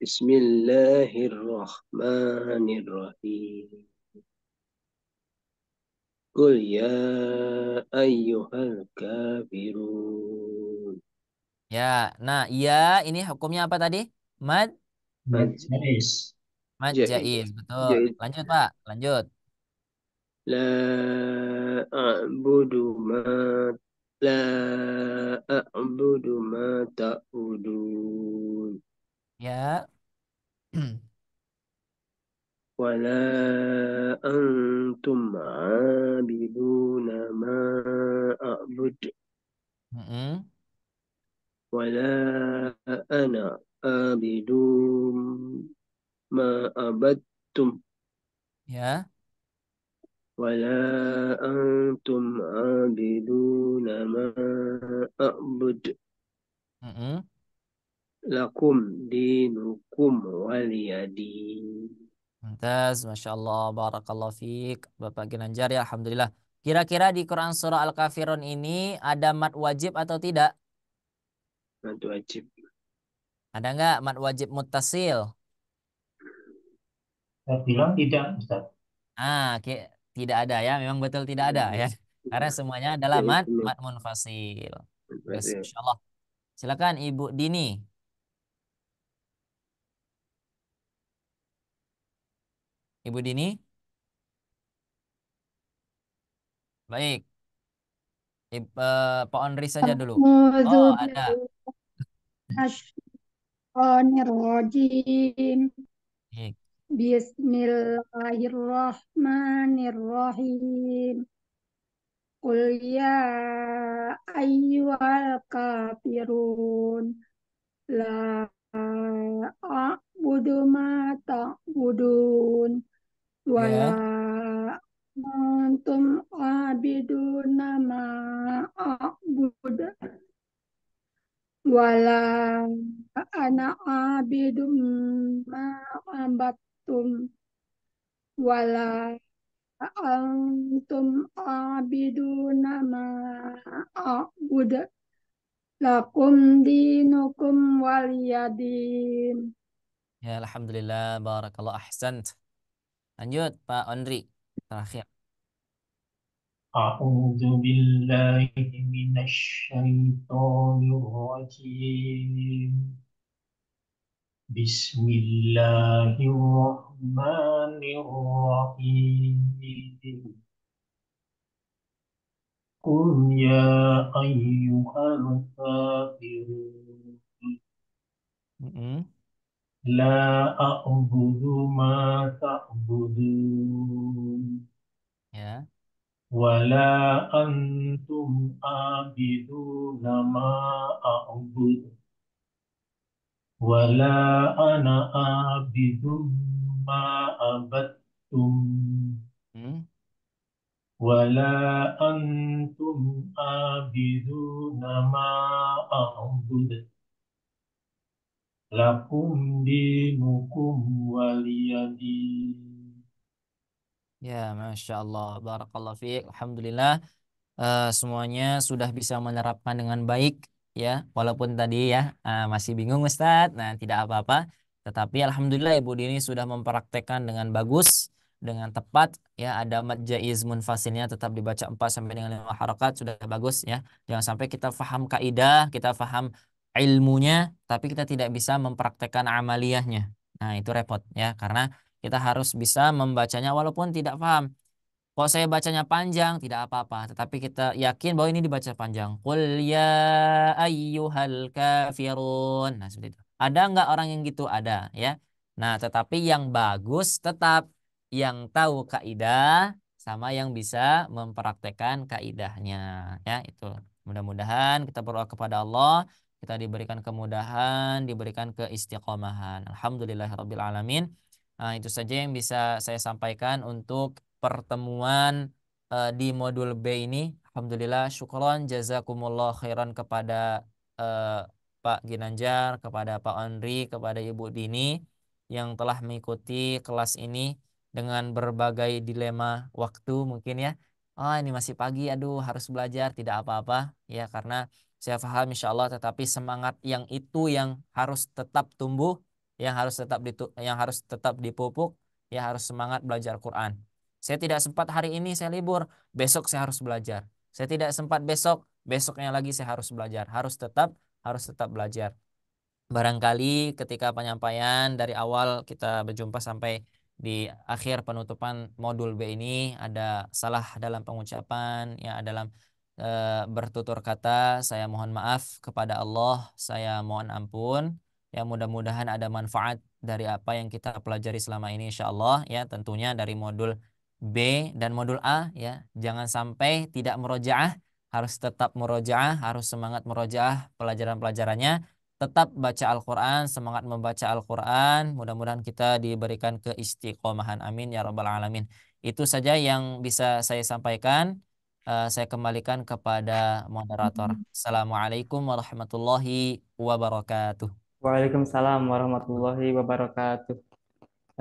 Bismillahirrahmanirrahim. Qul ya ayyuhal kafirun. Ya, nah iya ini hukumnya apa tadi? Mad, Jais. mad Jaiz. jaiz, betul. Jaiz. Lanjut Pak, lanjut. La a'budu ma la a'budu ma ta'budun. Ya. Wala antum abiduna ma a'bud. Mm-mm. Wala ana abidum ma abadtum. Ya. ولا أنتم عابدون ما أعبد Mm-mm. لكم دينكم ولي دين. Mantap, Masya Allah, Barakallahu fiik, Bapak Ginanjar ya, Alhamdulillah. Kira-kira di Quran Surah Al-Kafirun ini ada mat wajib atau tidak? Itu wajib. Ada nggak mat wajib muttasil? Saya bilang tidak, Ustaz. Tidak ada ya, memang betul tidak ada ya. Karena semuanya adalah Ya, mat itu mat munfasil. Yes, masih Masya Allah. Silakan Ibu Dini. Ibu Dini, baik. Pak Onri saja dulu. Oh, A'udzu ada. billahi Baik. Bismillahirrahmanirrahim. Qul ya ayyuhal kafirun. La a'budu ma ta'budun. Wala Ya, antum abiduna ma a'bud. Wala ana abidum ma abattum. Wala antum abiduna ma a'bud. Lakum dinukum waliyadin. ya Alhamdulillah, Barakallah ahsan. Lanjut Pak Onri. Terakhir. أعوذ بالله من الشيطان الرجيم. بسم الله الرحمن الرحيم. قل يا أيها الكافرون Mm-mm. لا أعبد ما تعبدون Ya. ولا أنتم عابدون ما أعبد ولا أنا عابد ما عبدتم Mm. ولا أنتم عابدون ما أعبد لكم دينكم ولي دين. Ya, Masya Allah, Barakallah fiik. Alhamdulillah, semuanya sudah bisa menerapkan dengan baik ya. Walaupun tadi ya masih bingung Ustadz. Nah, tidak apa-apa. Tetapi Alhamdulillah Ibu Dini sudah mempraktekkan dengan bagus, dengan tepat ya. Ada mad jaiz munfasilnya tetap dibaca 4 sampai dengan 5 harakat sudah bagus ya. Jangan sampai kita faham kaidah, kita faham ilmunya, tapi kita tidak bisa mempraktekkan amaliyahnya. Nah, itu repot ya, karena kita harus bisa membacanya walaupun tidak paham. Kalau saya bacanya panjang tidak apa-apa, tetapi kita yakin bahwa ini dibaca panjang. Qul ya ayyuhal kafirun. Nah, seperti itu. Ada nggak orang yang gitu? Ada ya. Nah, tetapi yang bagus tetap yang tahu kaidah sama yang bisa mempraktekkan kaidahnya ya, itu. Mudah-mudahan kita berdoa kepada Allah, kita diberikan kemudahan, diberikan keistiqomahan. Alhamdulillahirabbil alamin. Nah, itu saja yang bisa saya sampaikan untuk pertemuan di modul B ini. Alhamdulillah, syukron, jazakumullah khairan kepada eh, Pak Ginanjar, kepada Pak Andri, kepada Ibu Dini yang telah mengikuti kelas ini dengan berbagai dilema waktu mungkin ya. Oh, ini masih pagi, aduh harus belajar, tidak apa-apa ya, karena saya paham insya Allah, tetapi semangat yang itu yang harus tetap tumbuh, yang harus tetap dipupuk, ya harus semangat belajar Quran. Saya tidak sempat hari ini saya libur, besok saya harus belajar. Saya tidak sempat besok, besoknya lagi saya harus tetap belajar. Barangkali ketika penyampaian dari awal kita berjumpa sampai di akhir penutupan modul B ini ada salah dalam pengucapan, ya dalam bertutur kata, saya mohon maaf kepada Allah, saya mohon ampun. Ya mudah-mudahan ada manfaat dari apa yang kita pelajari selama ini insya Allah, ya tentunya dari modul B dan modul A, ya jangan sampai tidak murojaah, harus tetap murojaah, harus semangat murojaah pelajaran-pelajarannya, tetap baca Al-Quran, semangat membaca Al-Quran. Mudah-mudahan kita diberikan keistiqomahan. Amin ya rabbal alamin. Itu saja yang bisa saya sampaikan. Saya kembalikan kepada moderator. Assalamualaikum warahmatullahi wabarakatuh. Waalaikumsalam warahmatullahi wabarakatuh.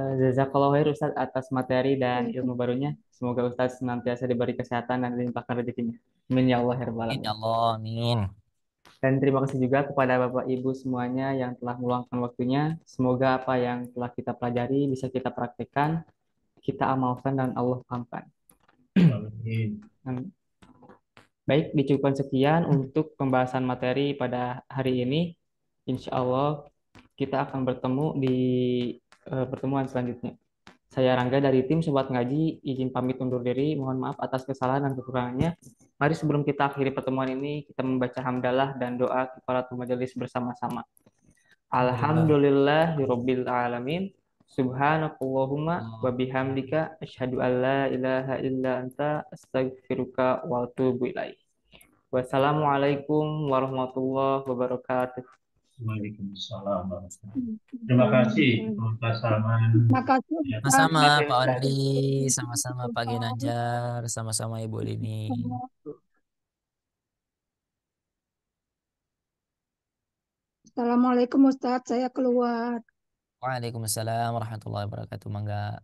Jazakallahu khair Ustaz atas materi dan ilmu barunya. Semoga Ustaz senantiasa diberi kesehatan dan dilimpahkan rezekinya. Amin ya Allah ya rabbal Amin ya alamin. Allah. Amin. Dan terima kasih juga kepada Bapak Ibu semuanya yang telah meluangkan waktunya. Semoga apa yang telah kita pelajari bisa kita praktekkan, kita amalkan dan Allah pahamkan. Amin. Baik, dicukupkan sekian untuk pembahasan materi pada hari ini. Insya Allah kita akan bertemu di pertemuan selanjutnya. Saya Rangga dari tim Sobat Ngaji, izin pamit undur diri. Mohon maaf atas kesalahan dan kekurangannya. Mari sebelum kita akhiri pertemuan ini, kita membaca hamdalah dan doa kifaratul majelis bersama-sama. Alhamdulillahirabbil alamin. Subhanakallahumma wa bihamdika asyhadu an la ilaha illa anta astaghfiruka wa atubu ilaik. Wassalamualaikum warahmatullahi wabarakatuh. Waalaikumsalam warahmatullahi wabarakatuh. Terima kasih Ustaz Salman. Terima kasih Ustaz. Sama-sama Terima kasih, Pak Ustaz. Andri, sama-sama Pak Ginanjar, sama-sama Ibu Lini. Assalamualaikum Ustaz, saya keluar. Waalaikumsalam warahmatullahi wabarakatuh. Mangga.